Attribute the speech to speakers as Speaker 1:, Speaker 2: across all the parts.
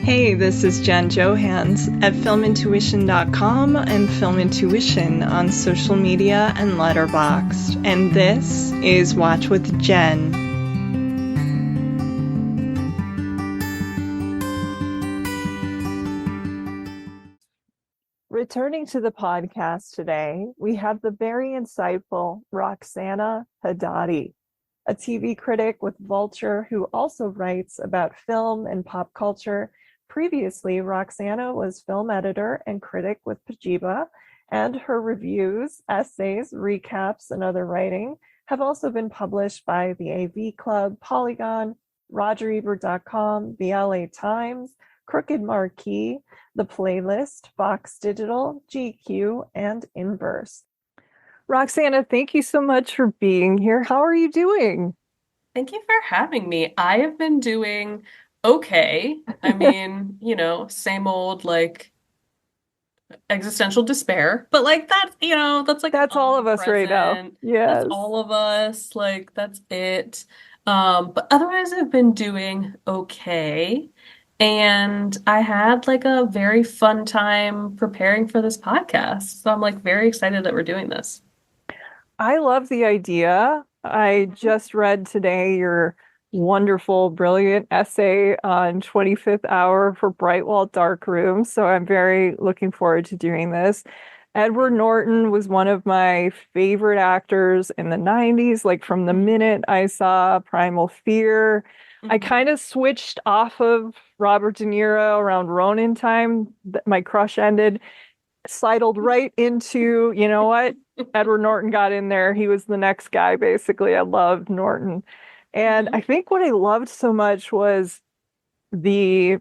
Speaker 1: Hey, this is Jen Johans at filmintuition.com and Film Intuition on social media and Letterboxd. And this is Watch with Jen. Returning to the podcast today, we have the very insightful Roxana Hadadi, a TV critic with Vulture who also writes about film and pop culture. Previously, Roxana was film editor and critic with Pajiba, and her reviews, essays, recaps, and other writing have also been published by the AV Club, Polygon, RogerEbert.com, the LA Times, Crooked Marquee, The Playlist, Fox Digital, GQ, and Inverse. Roxana, thank you so much for being here. How are you doing?
Speaker 2: Thank you for having me. I have been doing okay. I mean, same old like existential despair, but like that's like
Speaker 1: That's all of us right now.
Speaker 2: omnipresent. That's
Speaker 1: Yes.
Speaker 2: all of us. Like that's it. But otherwise I've been doing okay. And I had like a very fun time preparing for this podcast. So I'm like very excited that we're doing this.
Speaker 1: I love the idea. I just read today your wonderful, brilliant essay on 25th Hour for Brightwall Darkroom. So I'm very looking forward to doing this. Edward Norton was one of my favorite actors in the 90s. Like from the minute I saw Primal Fear, I kind of switched off of Robert De Niro around Ronin time. My crush ended, sidled right into, you know what? Edward Norton got in there. He was the next guy, basically. I loved Norton. And I think what I loved so much was the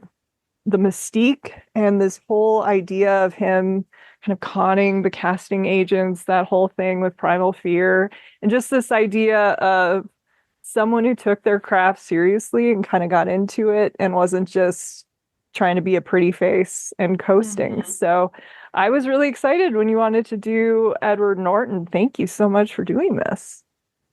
Speaker 1: mystique and this whole idea of him kind of conning the casting agents, that whole thing with Primal Fear, and just this idea of someone who took their craft seriously and kind of got into it and wasn't just trying to be a pretty face and coasting. So I was really excited when you wanted to do Edward Norton. Thank you so much for doing this.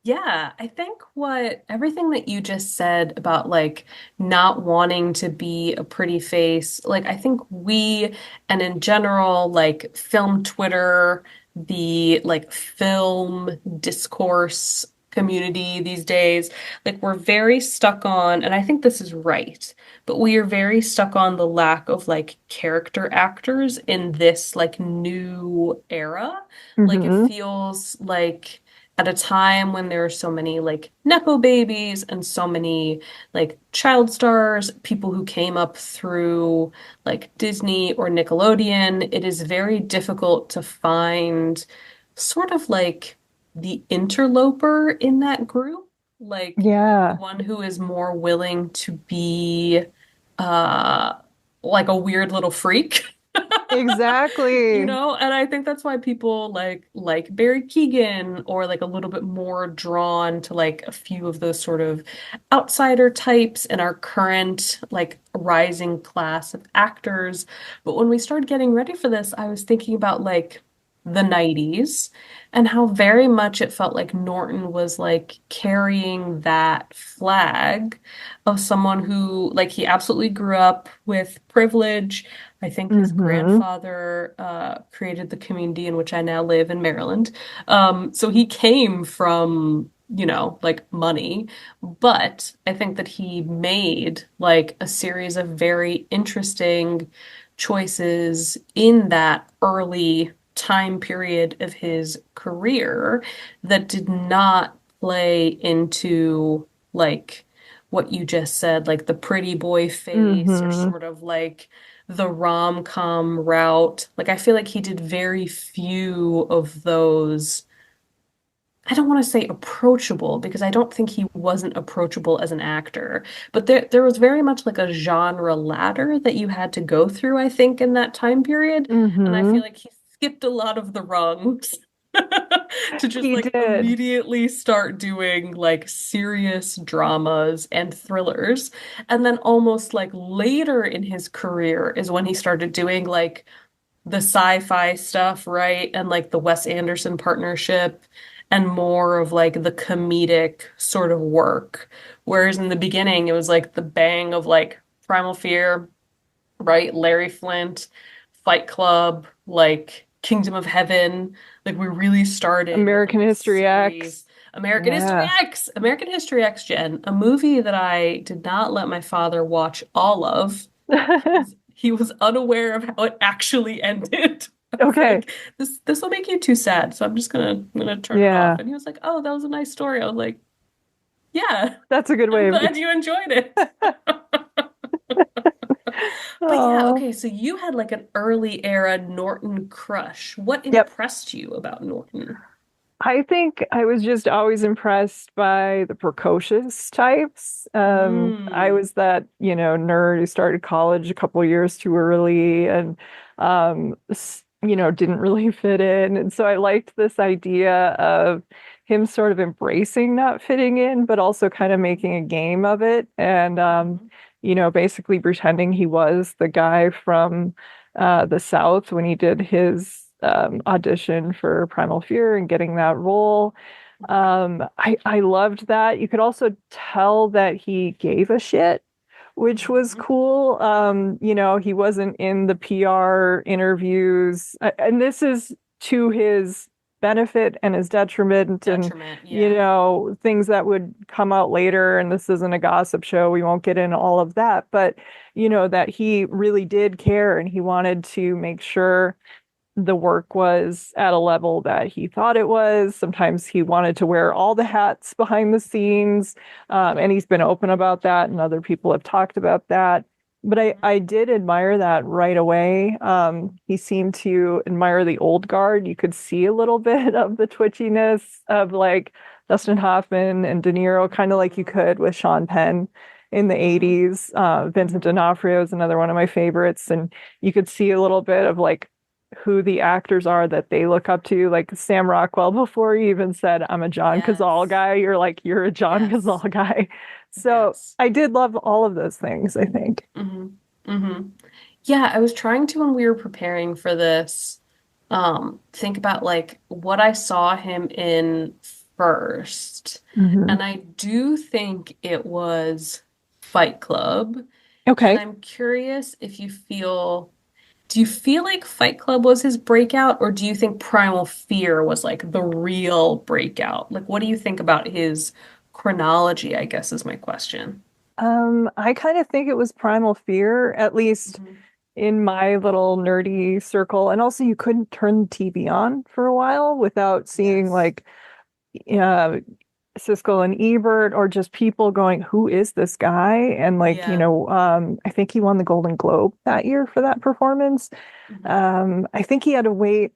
Speaker 2: Yeah, I think what everything that you just said about like not wanting to be a pretty face, like I think we and in general, like film Twitter, the like film discourse community these days, like we're very stuck on, and I think this is right, but we are very stuck on the lack of like character actors in this like new era. Like it feels like at a time when there are so many like Nepo babies and so many like child stars, people who came up through like Disney or Nickelodeon, it is very difficult to find sort of like the interloper in that group, like the
Speaker 1: Yeah,
Speaker 2: one who is more willing to be uh like a weird little freak.
Speaker 1: exactly.
Speaker 2: And I think that's why people like Barry Keoghan or like a little bit more drawn to like a few of those sort of outsider types in our current like rising class of actors. But when we started getting ready for this, I was thinking about like the 90s and how very much it felt like Norton was like carrying that flag of someone who like he absolutely grew up with privilege. I think his grandfather created the community in which I now live in Maryland. So he came from, like money, but I think that he made like a series of very interesting choices in that early time period of his career that did not play into like what you just said, like the pretty boy face or
Speaker 1: Hmm.
Speaker 2: sort of like the rom-com route. Like I feel like he did very few of those. I don't want to say approachable because I don't think he wasn't approachable as an actor, but there was very much like a genre ladder that you had to go through, I think, in that time period. And I feel
Speaker 1: Hmm.
Speaker 2: like he skipped a lot of the rungs to just
Speaker 1: He
Speaker 2: like
Speaker 1: did.
Speaker 2: immediately start doing like serious dramas and thrillers. And then almost like later in his career is when he started doing like the sci-fi stuff, right? And like the Wes Anderson partnership and more of like the comedic sort of work. Whereas in the beginning, it was like the bang of like Primal Fear, right? Larry Flint, Fight Club, like Kingdom of Heaven. Like we really started with like
Speaker 1: American
Speaker 2: a
Speaker 1: History X.
Speaker 2: series. American History
Speaker 1: Yeah.
Speaker 2: X, American History X Gen, a movie that I did not let my father watch all of. He was unaware of how it actually ended. I was
Speaker 1: Okay.
Speaker 2: like, this will make you too sad, so I'm gonna turn it off.
Speaker 1: Yeah.
Speaker 2: And he was like, oh, that was a nice story. I was like, yeah,
Speaker 1: That's a good
Speaker 2: I'm
Speaker 1: way of.
Speaker 2: glad you enjoyed it. But yeah,
Speaker 1: Oh.
Speaker 2: okay, so you had like an early era Norton crush. What
Speaker 1: Yep.
Speaker 2: impressed you about Norton?
Speaker 1: I think I was just always impressed by the precocious types. I
Speaker 2: Mm.
Speaker 1: was that, nerd who started college a couple years too early and, didn't really fit in. And so I liked this idea of him sort of embracing not fitting in, but also kind of making a game of it and,
Speaker 2: Mhm.
Speaker 1: basically pretending he was the guy from the South when he did his audition for Primal Fear and getting that role. I loved that. You could also tell that he gave a shit, which was
Speaker 2: Mhm.
Speaker 1: cool. He wasn't in the PR interviews, and this is to his benefit and his detriment, and
Speaker 2: Detriment, yeah.
Speaker 1: things that would come out later. And this isn't a gossip show. We won't get into all of that, but that he really did care and he wanted to make sure the work was at a level that he thought it was. Sometimes he wanted to wear all the hats behind the scenes, and he's been open about that, and other people have talked about that. But I did admire that right away. He seemed to admire the old guard. You could see a little bit of the twitchiness of like Dustin Hoffman and De Niro, kind of like you could with Sean Penn in the
Speaker 2: Mhm.
Speaker 1: 80s. Vincent
Speaker 2: Mhm.
Speaker 1: D'Onofrio is another one of my favorites. And you could see a little bit of like who the actors are that they look up to. Like Sam Rockwell, before he even said, I'm a John Cazale
Speaker 2: Yes.
Speaker 1: guy, you're like, you're a John
Speaker 2: Yes.
Speaker 1: Cazale guy. So
Speaker 2: Yes.
Speaker 1: I did love all of those things, I think.
Speaker 2: Hmm. Hmm. Yeah, I was trying to when we were preparing for this, think about like what I saw him in first.
Speaker 1: Hmm.
Speaker 2: And I do think it was Fight Club. And
Speaker 1: Okay.
Speaker 2: I'm curious if do you feel like Fight Club was his breakout, or do you think Primal Fear was like the real breakout? Like, what do you think about his chronology, I guess is my question.
Speaker 1: I kind of think it was Primal Fear, at least
Speaker 2: Hmm.
Speaker 1: in my little nerdy circle. And also, you couldn't turn the TV on for a while without seeing
Speaker 2: Yes.
Speaker 1: like uh, Siskel and Ebert or just people going, who is this guy? And like,
Speaker 2: Yeah.
Speaker 1: I think he won the Golden Globe that year for that performance.
Speaker 2: Hmm.
Speaker 1: I think he had to wait.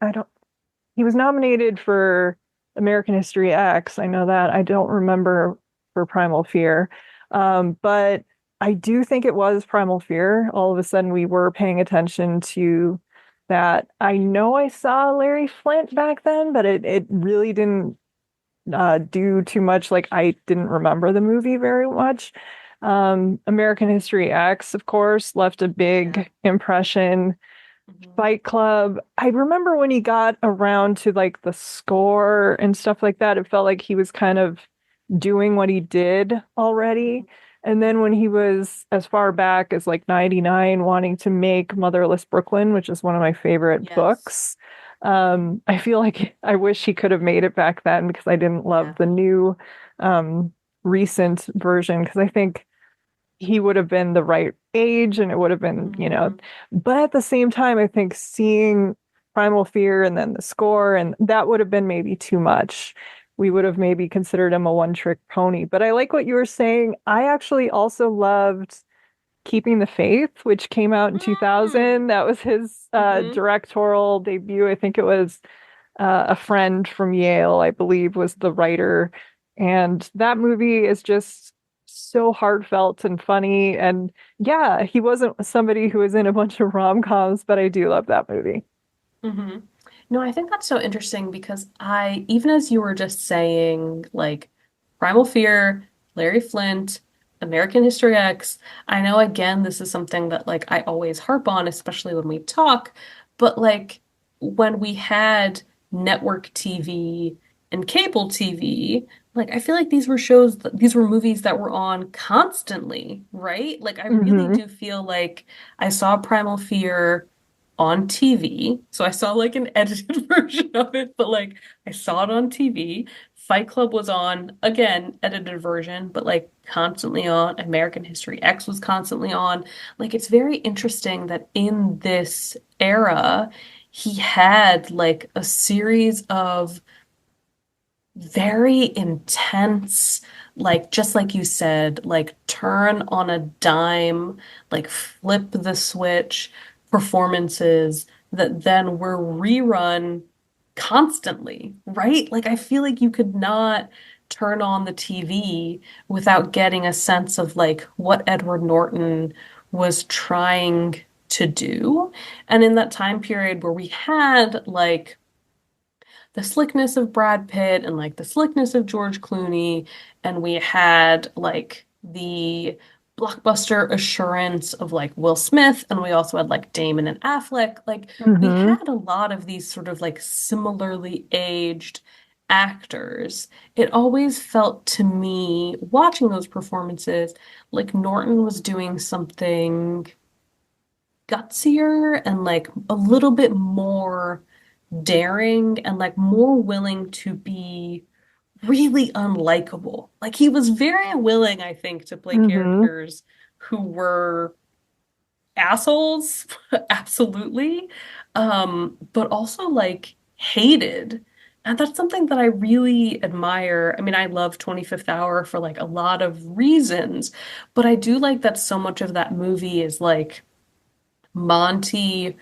Speaker 1: He was nominated for American History X. I know that. I don't remember for Primal Fear. But I do think it was Primal Fear. All of a sudden, we were paying attention to that. I know I saw Larry Flint back then, but it really didn't do too much. Like I didn't remember the movie very much. American History X, of course, left a
Speaker 2: Yeah.
Speaker 1: big impression.
Speaker 2: Hmm.
Speaker 1: Fight Club. I remember when he got around to like the score and stuff like that, it felt like he was kind of doing what he did already. And then when he was as far back as like 99, wanting to make Motherless Brooklyn, which is one of my favorite
Speaker 2: Yes.
Speaker 1: books,
Speaker 2: Hmm.
Speaker 1: I feel like I wish he could have made it back then because I didn't love
Speaker 2: Yeah.
Speaker 1: the new um, recent version because I think he would have been the right age and it would have been,
Speaker 2: Hmm.
Speaker 1: but at the same time, I think seeing Primal Fear and then the score, and that would have been maybe too much. We would have maybe considered him a one-trick pony. But I like what you were saying. I actually also loved Keeping the Faith, which came out in
Speaker 2: Mm.
Speaker 1: 2000. That was his
Speaker 2: Hmm.
Speaker 1: directorial debut. I think it was a friend from Yale, I believe, was the writer. And that movie is just so heartfelt and funny. And yeah, he wasn't somebody who was in a bunch of rom-coms, but I do love that movie.
Speaker 2: Hmm. No, I think that's so interesting because even as you were just saying, like Primal Fear, Larry Flint, American History X, I know again, this is something that like I always harp on, especially when we talk, but like when we had network TV and cable TV, Like, I feel like these were shows, these were movies that were on constantly, right? Like, I really
Speaker 1: Hmm.
Speaker 2: do feel like I saw Primal Fear on TV. So I saw like an edited version of it, but like I saw it on TV. Fight Club was on, again, edited version, but like constantly on. American History X was constantly on. Like, it's very interesting that in this era, he had like a series of very intense, like just like you said, like turn on a dime, like flip the switch performances that then were rerun constantly, right? Like I feel like you could not turn on the TV without getting a sense of like what Edward Norton was trying to do. And in that time period where we had like the slickness of Brad Pitt and like the slickness of George Clooney, and we had like the blockbuster assurance of like Will Smith, and we also had like Damon and Affleck. Like we
Speaker 1: Hmm.
Speaker 2: had a lot of these sort of like similarly aged actors. It always felt to me watching those performances like Norton was doing something gutsier and like a little bit more daring and like more willing to be really unlikable. Like he was very willing, I think, to play
Speaker 1: Hmm.
Speaker 2: characters who were assholes, absolutely, but also like hated. And that's something that I really admire. I mean, I love 25th Hour for like a lot of reasons, but I do like that so much of that movie is like Monty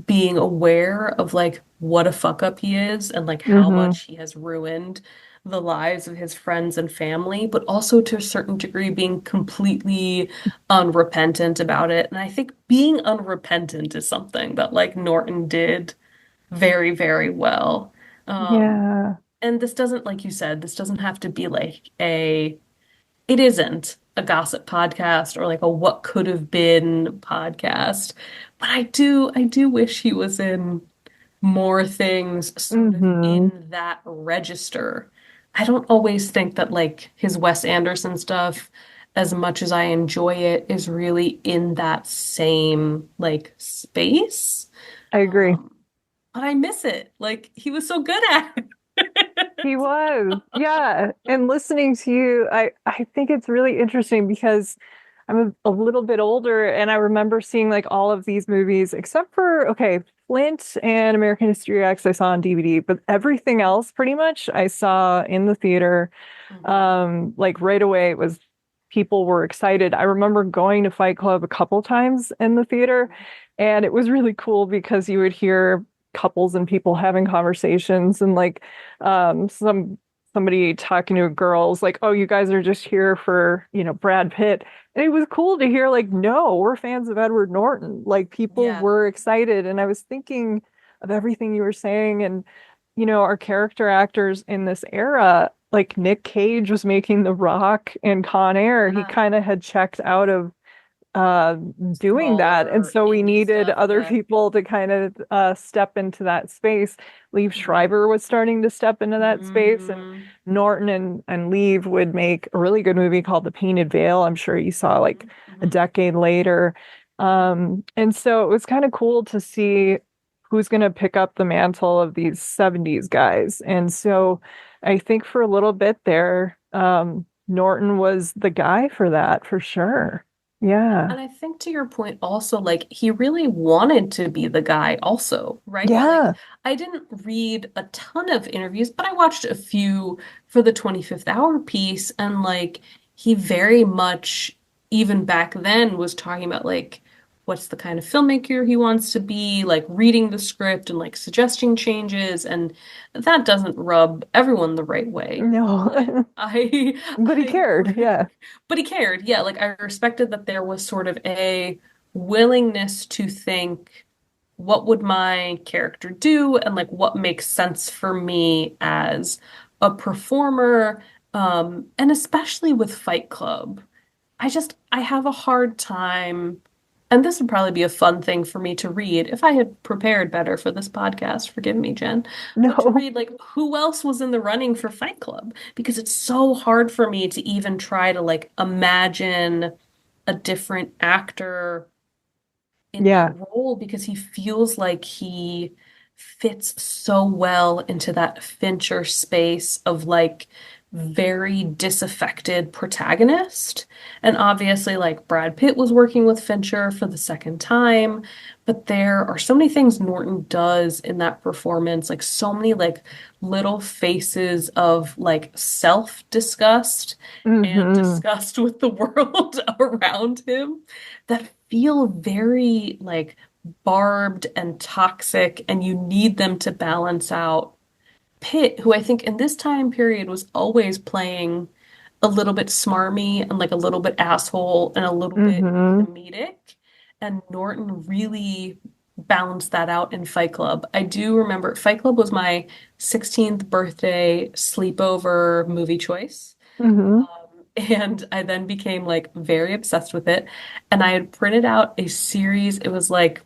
Speaker 2: being aware of like what a fuck up he is and like how
Speaker 1: Hmm.
Speaker 2: much he has ruined the lives of his friends and family, but also to a certain degree being completely unrepentant about it. And I think being unrepentant is something that like Norton did very, very well. Um,
Speaker 1: Yeah.
Speaker 2: and this doesn't, like you said, this doesn't have to be like it isn't a gossip podcast or like a what could have been podcast. But I do wish he was in more things sort of
Speaker 1: Hmm.
Speaker 2: in that register. I don't always think that like his Wes Anderson stuff, as much as I enjoy it, is really in that same like space.
Speaker 1: I agree.
Speaker 2: Um, but I miss it. Like he was so good at it.
Speaker 1: He was. Yeah. And listening to you, I think it's really interesting because I'm a little bit older and I remember seeing like all of these movies except for, okay, Flint and American History X I saw on DVD, but everything else pretty much I saw in the theater.
Speaker 2: Mhm.
Speaker 1: Like right away it was people were excited. I remember going to Fight Club a couple times in the theater, and it was really cool because you would hear couples and people having conversations and like somebody talking to girls like, oh, you guys are just here for, Brad Pitt. And it was cool to hear like, no, we're fans of Edward Norton. Like people
Speaker 2: Yeah.
Speaker 1: were excited. And I was thinking of everything you were saying and our character actors in this era, like Nick Cage was making The Rock and Con Air. He
Speaker 2: Yeah.
Speaker 1: kind of had checked out of uh doing that. And
Speaker 2: Smaller
Speaker 1: so we
Speaker 2: indie
Speaker 1: needed
Speaker 2: stuff.
Speaker 1: other
Speaker 2: Yeah.
Speaker 1: people to kind of step into that space. Liev
Speaker 2: Mhm.
Speaker 1: Schreiber was starting to step into that space, and
Speaker 2: Mhm.
Speaker 1: Norton and Liev would make a really good movie called The Painted Veil. I'm sure you saw like
Speaker 2: Mhm.
Speaker 1: a
Speaker 2: Mhm.
Speaker 1: decade later. And so it was kind of cool to see who's going to pick up the mantle of these 70s guys. And so I think for a little bit there, Norton was the guy for that for sure. Yeah.
Speaker 2: And I think to your point also, like he really wanted to be the guy also, right? Like
Speaker 1: Yeah.
Speaker 2: I didn't read a ton of interviews, but I watched a few for the 25th hour piece and like he very much even back then was talking about like what's the kind of filmmaker he wants to be, like reading the script and like suggesting changes and that doesn't rub everyone the right way. But
Speaker 1: No.
Speaker 2: I
Speaker 1: But he
Speaker 2: I
Speaker 1: cared. Yeah.
Speaker 2: but he cared. Yeah, like I respected that there was sort of a willingness to think, what would my character do and like what makes sense for me as a performer. And especially with Fight Club, I have a hard time And this would probably be a fun thing for me to read if I had prepared better for this podcast. Forgive me, Jen. But to
Speaker 1: No.
Speaker 2: read, like, who else was in the running for Fight Club? Because it's so hard for me to even try to, like, imagine a different actor in that
Speaker 1: Yeah.
Speaker 2: role because he feels like he fits so well into that Fincher space of like very disaffected protagonist. And obviously, like Brad Pitt was working with Fincher for the second time, but there are so many things Norton does in that performance, like so many like little faces of like self-disgust and
Speaker 1: Hmm.
Speaker 2: disgust with the world around him that feel very like barbed and toxic, and you need them to balance out Pitt, who I think in this time period was always playing a little bit smarmy and like a little bit asshole and a little bit
Speaker 1: Hmm.
Speaker 2: comedic. And Norton really balanced that out in Fight Club. I do remember Fight Club was my 16th birthday sleepover movie choice.
Speaker 1: Hmm.
Speaker 2: And I then became like very obsessed with it. And I had printed out a series. It was like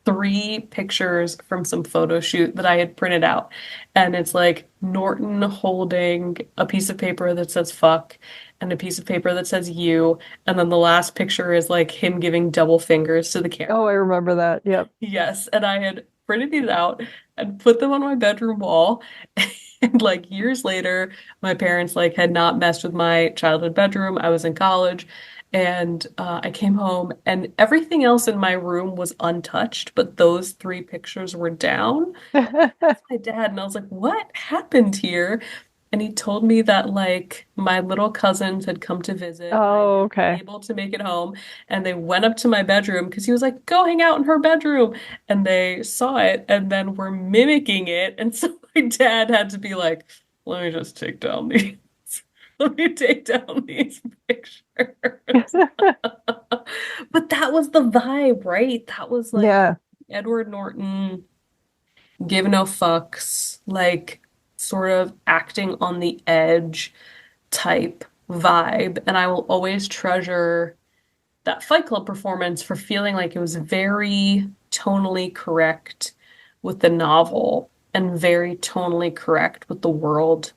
Speaker 2: three pictures from some photo shoot that I had printed out. And it's like Norton holding a piece of paper that says fuck and a piece of paper that says you. And then the last picture is like him giving double fingers to the
Speaker 1: Oh, I
Speaker 2: camera.
Speaker 1: remember that. Yep.
Speaker 2: Yes, and I had printed these out and put them on my bedroom wall. And like years later, my parents like had not messed with my childhood bedroom. I was in college, and I came home, and everything else in my room was untouched, but those three pictures were down. Asked my dad, and I was like, "What happened here?" And he told me that like my little cousins had come to visit and I had
Speaker 1: Oh,
Speaker 2: been
Speaker 1: okay.
Speaker 2: unable to make it home. And they went up to my bedroom because he was like, go hang out in her bedroom. And they saw it and then were mimicking it. And so my dad had to be like, let me just take down these. Let me take down these pictures. But that was the vibe, right? That was like
Speaker 1: Yeah.
Speaker 2: Edward Norton give no fucks, like sort of acting on the edge type vibe. And I will always treasure that Fight Club performance for feeling like it was very tonally correct with the novel and very tonally correct with the world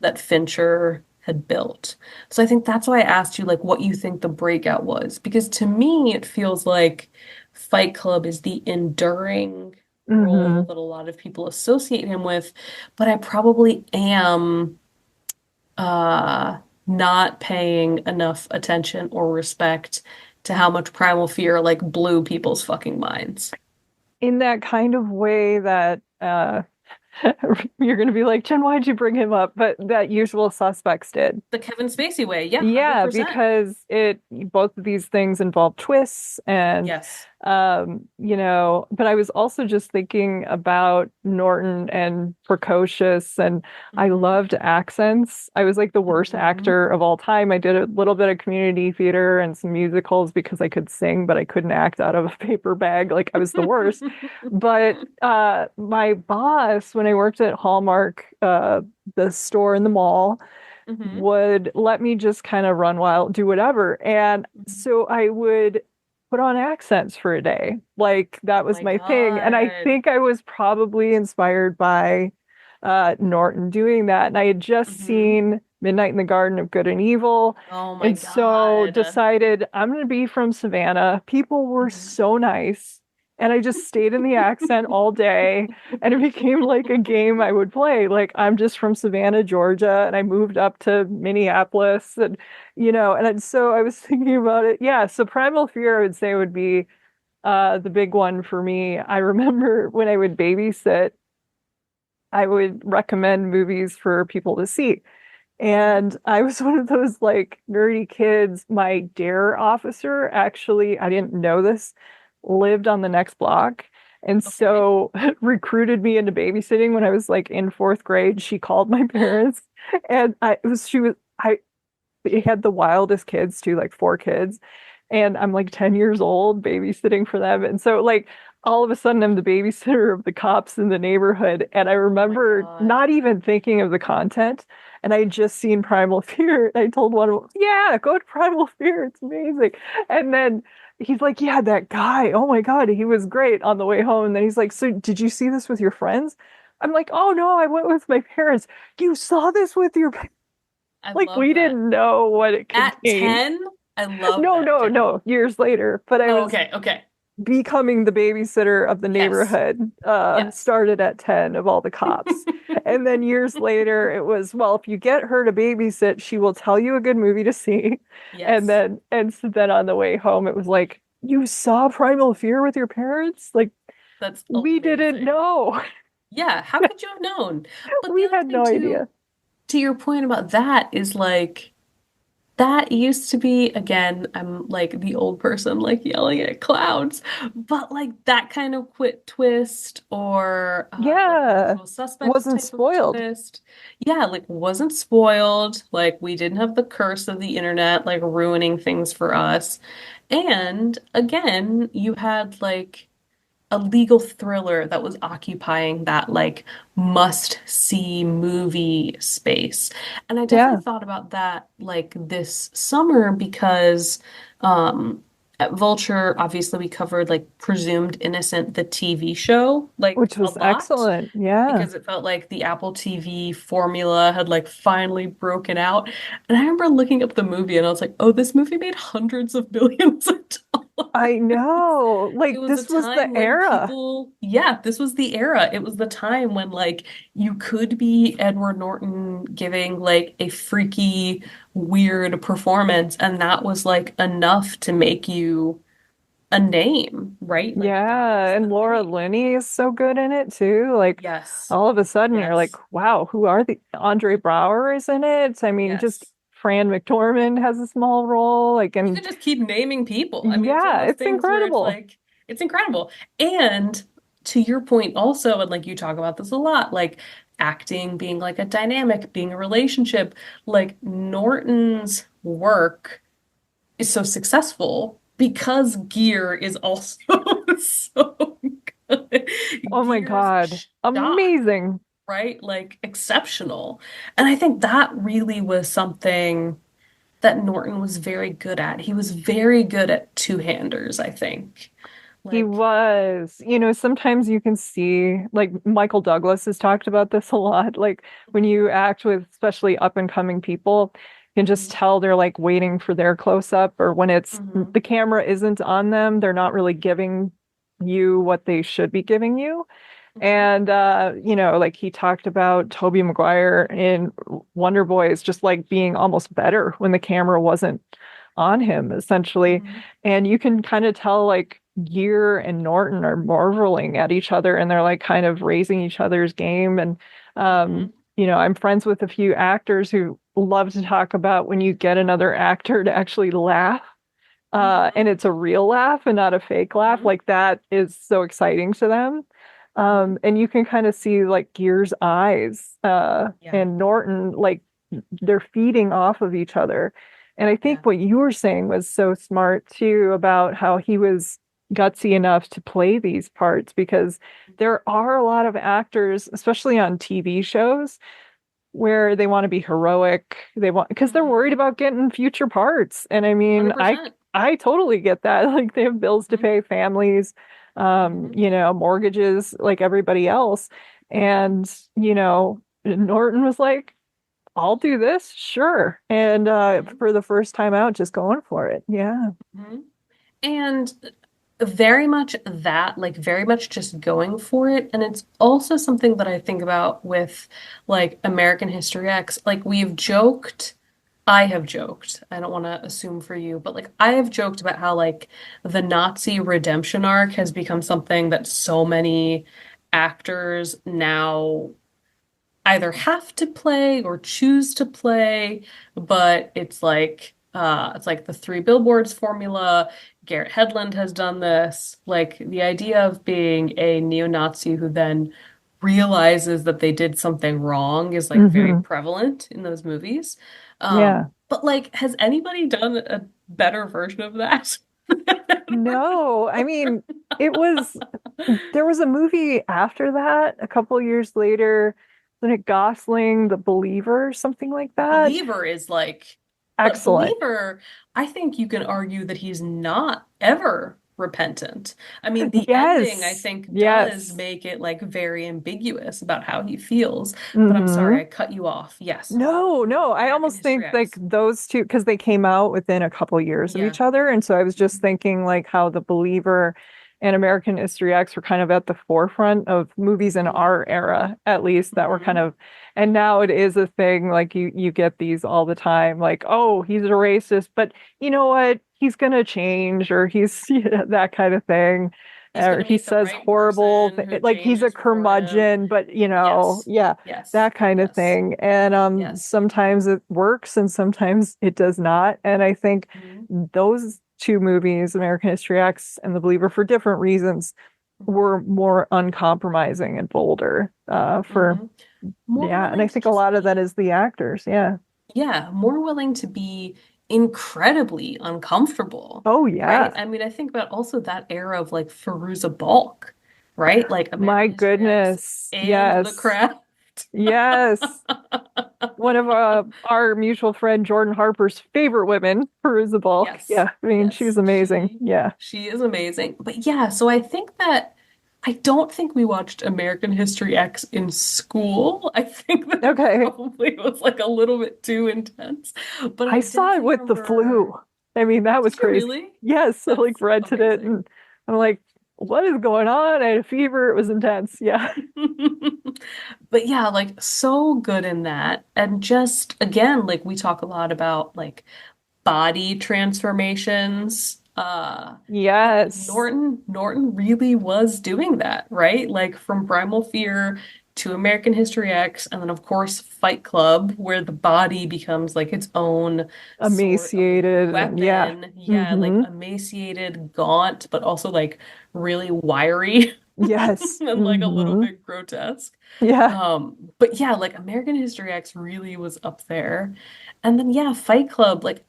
Speaker 2: that Fincher had built. So I think that's why I asked you like what you think the breakout was, because to me it feels like Fight Club is the enduring role
Speaker 1: Hmm.
Speaker 2: that a lot of people associate him with, but I probably am uh not paying enough attention or respect to how much Primal Fear like blew people's fucking minds.
Speaker 1: In that kind of way that you're going to be like, Jen, why'd you bring him up? But that Usual Suspects did.
Speaker 2: The Kevin Spacey way, yeah,
Speaker 1: Yeah,
Speaker 2: 100%.
Speaker 1: because it both of these things involve twists and
Speaker 2: Yes.
Speaker 1: but I was also just thinking about Norton and Precocious, and I
Speaker 2: Hmm.
Speaker 1: loved accents. I was like the worst
Speaker 2: Hmm.
Speaker 1: actor of all time. I did a little bit of community theater and some musicals because I could sing, but I couldn't act out of a paper bag. Like I was the worst. But my boss, when I worked at Hallmark, the store in the mall,
Speaker 2: Hmm.
Speaker 1: would let me just kind of run wild, do whatever. And so I would put on accents for a day. Like that
Speaker 2: Oh
Speaker 1: was
Speaker 2: my
Speaker 1: my thing. And I
Speaker 2: God.
Speaker 1: think I was probably inspired by Norton doing that. And I had just
Speaker 2: Hmm.
Speaker 1: seen Midnight in the Garden of Good and Evil.
Speaker 2: Oh my
Speaker 1: And so
Speaker 2: God.
Speaker 1: decided I'm going to be from Savannah. People were
Speaker 2: Mhm.
Speaker 1: so nice. And I just stayed in the accent all day. And it became like a game I would play. Like I'm just from Savannah, Georgia, and I moved up to Minneapolis, and so I was thinking about it. Yeah, so Primal Fear, I would say would be the big one for me. I remember when I would babysit, I would recommend movies for people to see.
Speaker 2: Mhm.
Speaker 1: And I was one of those like nerdy kids. My dare officer actually, I didn't know this, lived on the next block. And
Speaker 2: Okay.
Speaker 1: so recruited me into babysitting when I was like in fourth grade. She called my parents and I had the wildest kids too, like four kids. And I'm like 10 years old babysitting for them. And so like all of a sudden I'm the babysitter of the cops in the neighborhood. And I
Speaker 2: Oh my
Speaker 1: remember
Speaker 2: God.
Speaker 1: not even thinking of the content. And I had just seen Primal Fear. And I told one of them, yeah, go to Primal Fear. It's amazing. And then he's like, yeah, that guy. Oh my God, he was great on the way home. And then he's like, so did you see this with your friends? I'm like, oh no, I went with my parents. You saw this with your
Speaker 2: I
Speaker 1: like
Speaker 2: love
Speaker 1: we
Speaker 2: that.
Speaker 1: didn't know what it
Speaker 2: At
Speaker 1: contained.
Speaker 2: 10, I love
Speaker 1: No,
Speaker 2: that,
Speaker 1: no,
Speaker 2: Jen.
Speaker 1: no, years later. But I
Speaker 2: Oh,
Speaker 1: was
Speaker 2: okay, okay.
Speaker 1: becoming the babysitter of the
Speaker 2: Yes,
Speaker 1: neighborhood
Speaker 2: yes.
Speaker 1: started at 10 of all the cops. And then years later, it was, well, if you get her to babysit, she will tell you a good movie to see.
Speaker 2: Yes,
Speaker 1: And so then on the way home, it was like, you saw Primal Fear with your parents? Like,
Speaker 2: that's
Speaker 1: we didn't
Speaker 2: amazing.
Speaker 1: know.
Speaker 2: Yeah, how could you have known? But the
Speaker 1: We
Speaker 2: other
Speaker 1: had
Speaker 2: thing
Speaker 1: no
Speaker 2: too,
Speaker 1: idea.
Speaker 2: to your point about that is like that used to be, again, I'm like the old person like yelling at clouds, but like that kind of quit twist or like the
Speaker 1: Yeah.
Speaker 2: usual suspects
Speaker 1: Wasn't
Speaker 2: type of
Speaker 1: spoiled.
Speaker 2: twist. Yeah, like wasn't spoiled. Like we didn't have the curse of the internet like ruining things for us. And again, you had like a legal thriller that was occupying that like must see movie space. And I
Speaker 1: Yeah.
Speaker 2: definitely thought about that like this summer because at Vulture, obviously we covered like Presumed Innocent, the TV show, like
Speaker 1: Which
Speaker 2: a
Speaker 1: was
Speaker 2: lot
Speaker 1: excellent. Yeah.
Speaker 2: because it felt like the Apple TV formula had like finally broken out. And I remember looking up the movie and I was like, oh, this movie made hundreds of billions of
Speaker 1: I
Speaker 2: dollars.
Speaker 1: know.
Speaker 2: It
Speaker 1: Like,
Speaker 2: was a
Speaker 1: this was the
Speaker 2: time when
Speaker 1: era.
Speaker 2: people, yeah, this was the era. It was the time when like you could be Edward Norton giving like a freaky, weird performance, and that was like enough to make you a name, right? Like that was
Speaker 1: Yeah,
Speaker 2: the
Speaker 1: and Laura
Speaker 2: thing.
Speaker 1: Linney is so good in it too. Like
Speaker 2: Yes.
Speaker 1: all of a sudden you're like,
Speaker 2: Yes.
Speaker 1: wow, who are the Andre Brower is in it? I mean, just
Speaker 2: Yes.
Speaker 1: Fran McDormand has a small role. Like,
Speaker 2: You
Speaker 1: and
Speaker 2: could just keep naming people. I mean, it's one of
Speaker 1: yeah,
Speaker 2: those
Speaker 1: it's
Speaker 2: things where it's
Speaker 1: incredible.
Speaker 2: like, it's incredible. And to your point also, and like you talk about this a lot, like acting being like a dynamic, being a relationship, like Norton's work is so successful because Gear is also so good.
Speaker 1: Oh my
Speaker 2: Gear's
Speaker 1: God.
Speaker 2: shot,
Speaker 1: Amazing.
Speaker 2: right? Like exceptional. And I think that really was something that Norton was very good at. He was very good at two-handers, I think.
Speaker 1: He
Speaker 2: Like,
Speaker 1: was, sometimes you can see, like Michael Douglas has talked about this a lot. Like when you act with especially up and coming people, you can just
Speaker 2: mhm,
Speaker 1: tell they're like waiting for their close up, or when it's
Speaker 2: mhm,
Speaker 1: the camera isn't on them, they're not really giving you what they should be giving you.
Speaker 2: mhm,
Speaker 1: And like he talked about Tobey Maguire in Wonder Boys just like being almost better when the camera wasn't on him, essentially.
Speaker 2: mhm,
Speaker 1: And you can kind of tell like Gear and Norton are marveling at each other and they're like kind of raising each other's game. And
Speaker 2: mhm,
Speaker 1: I'm friends with a few actors who love to talk about when you get another actor to actually laugh. And
Speaker 2: mhm,
Speaker 1: it's a real laugh and not a fake laugh.
Speaker 2: mhm,
Speaker 1: Like that is so exciting to them.
Speaker 2: mhm.
Speaker 1: And you can kind of see like Gear's eyes,
Speaker 2: Yeah,
Speaker 1: and Norton, like they're feeding off of each other. And I think
Speaker 2: yeah.
Speaker 1: what you were saying was so smart too about how he was gutsy enough to play these parts because there are a lot of actors, especially on TV shows, where they want to be heroic. They want because they're worried
Speaker 2: Mhm.
Speaker 1: about getting future parts. And I mean, I
Speaker 2: 100%.
Speaker 1: I totally get that. Like they have bills to
Speaker 2: Mhm,
Speaker 1: pay, families,
Speaker 2: mhm,
Speaker 1: mortgages like everybody else. And, Norton was like, I'll do this, sure. And
Speaker 2: mhm,
Speaker 1: for the first time out, just going for it. Yeah.
Speaker 2: mhm. And very much that, like very much just going for it. And it's also something that I think about with like American History X. Like we've joked, I have joked, I don't want to assume for you, but like I have joked about how like the Nazi redemption arc has become something that so many actors now either have to play or choose to play, but it's like the three billboards formula. Garrett Hedlund has done this. Like the idea of being a neo-Nazi who then realizes that they did something wrong is like very
Speaker 1: Hmm.
Speaker 2: prevalent in those movies.
Speaker 1: Yeah.
Speaker 2: But like, has anybody done a better version of that?
Speaker 1: No, I mean, it was there was a movie after that a couple years later, wasn't it Gosling, The Believer, something like
Speaker 2: The
Speaker 1: that?
Speaker 2: Believer is like But
Speaker 1: Excellent.
Speaker 2: Believer, I think you can argue that he's not ever repentant. I mean, the ending, I
Speaker 1: Yes.
Speaker 2: think, does
Speaker 1: Yes.
Speaker 2: make it like very ambiguous about how he feels. But I'm sorry,
Speaker 1: Hmm.
Speaker 2: I cut you off. Yes.
Speaker 1: No, no. I
Speaker 2: American
Speaker 1: almost
Speaker 2: History
Speaker 1: think like
Speaker 2: X.
Speaker 1: those two, because they came out within a couple years of
Speaker 2: Yeah.
Speaker 1: each other. And so I was just thinking like how The Believer and American History X were kind of at the forefront of movies in
Speaker 2: Hmm.
Speaker 1: our era, at least that were kind
Speaker 2: Hmm.
Speaker 1: of, and now it is a thing. Like you get these all the time, like, oh, he's a racist, but you know what? He's gonna change, or he's that kind of thing.
Speaker 2: He's
Speaker 1: Or
Speaker 2: gonna
Speaker 1: he
Speaker 2: meet the
Speaker 1: says
Speaker 2: right
Speaker 1: horrible,
Speaker 2: person who
Speaker 1: like he's a
Speaker 2: changes for him.
Speaker 1: curmudgeon, but
Speaker 2: Yes.
Speaker 1: yeah,
Speaker 2: Yes.
Speaker 1: that kind of
Speaker 2: Yes.
Speaker 1: thing. And
Speaker 2: Yes.
Speaker 1: sometimes it works and sometimes it does not. And I think
Speaker 2: Hmm.
Speaker 1: those two movies, American History X and The Believer, for different reasons,
Speaker 2: Hmm.
Speaker 1: were more uncompromising and bolder. For
Speaker 2: Hmm. More
Speaker 1: yeah, and I
Speaker 2: willing to
Speaker 1: think a
Speaker 2: just
Speaker 1: lot of that
Speaker 2: be,
Speaker 1: is the actors. Yeah.
Speaker 2: yeah, more willing to be incredibly uncomfortable,
Speaker 1: Oh
Speaker 2: right?
Speaker 1: yeah.
Speaker 2: I mean, I think about also that era of like Fairuza Balk, right? Like
Speaker 1: My
Speaker 2: American History X
Speaker 1: goodness.
Speaker 2: and The
Speaker 1: Yes.
Speaker 2: Craft.
Speaker 1: Yes. One of our mutual friend Jordan Harper's favorite women, Perusa Balk.
Speaker 2: Yes,
Speaker 1: Yeah, I mean, she's
Speaker 2: yes,
Speaker 1: amazing. Yeah.
Speaker 2: she is amazing. But yeah, so I think that I don't think we watched American History X in school. I think that it
Speaker 1: Okay.
Speaker 2: probably was like a little bit too intense. But
Speaker 1: I
Speaker 2: I
Speaker 1: saw it
Speaker 2: definitely
Speaker 1: with the flu.
Speaker 2: remember.
Speaker 1: I mean, that was
Speaker 2: Did you
Speaker 1: crazy.
Speaker 2: really?
Speaker 1: Yes, I like
Speaker 2: That's
Speaker 1: rented it
Speaker 2: amazing.
Speaker 1: and I'm like, what is going on? I had a fever. It was intense. Yeah.
Speaker 2: But yeah, like so good in that. And just again, like we talk a lot about like body transformations. But
Speaker 1: Yes.
Speaker 2: Norton really was doing that, right? Like from Primal Fear to American History X, and then of course Fight Club, where the body becomes like its own sort of
Speaker 1: Emaciated and yeah.
Speaker 2: weapon. Yeah, like
Speaker 1: Mm-hmm.
Speaker 2: emaciated, gaunt, but also like really wiry
Speaker 1: Yes.
Speaker 2: and like a little
Speaker 1: Mm-hmm.
Speaker 2: bit grotesque.
Speaker 1: Yeah.
Speaker 2: But yeah, like American History X really was up there. And then yeah, Fight Club, like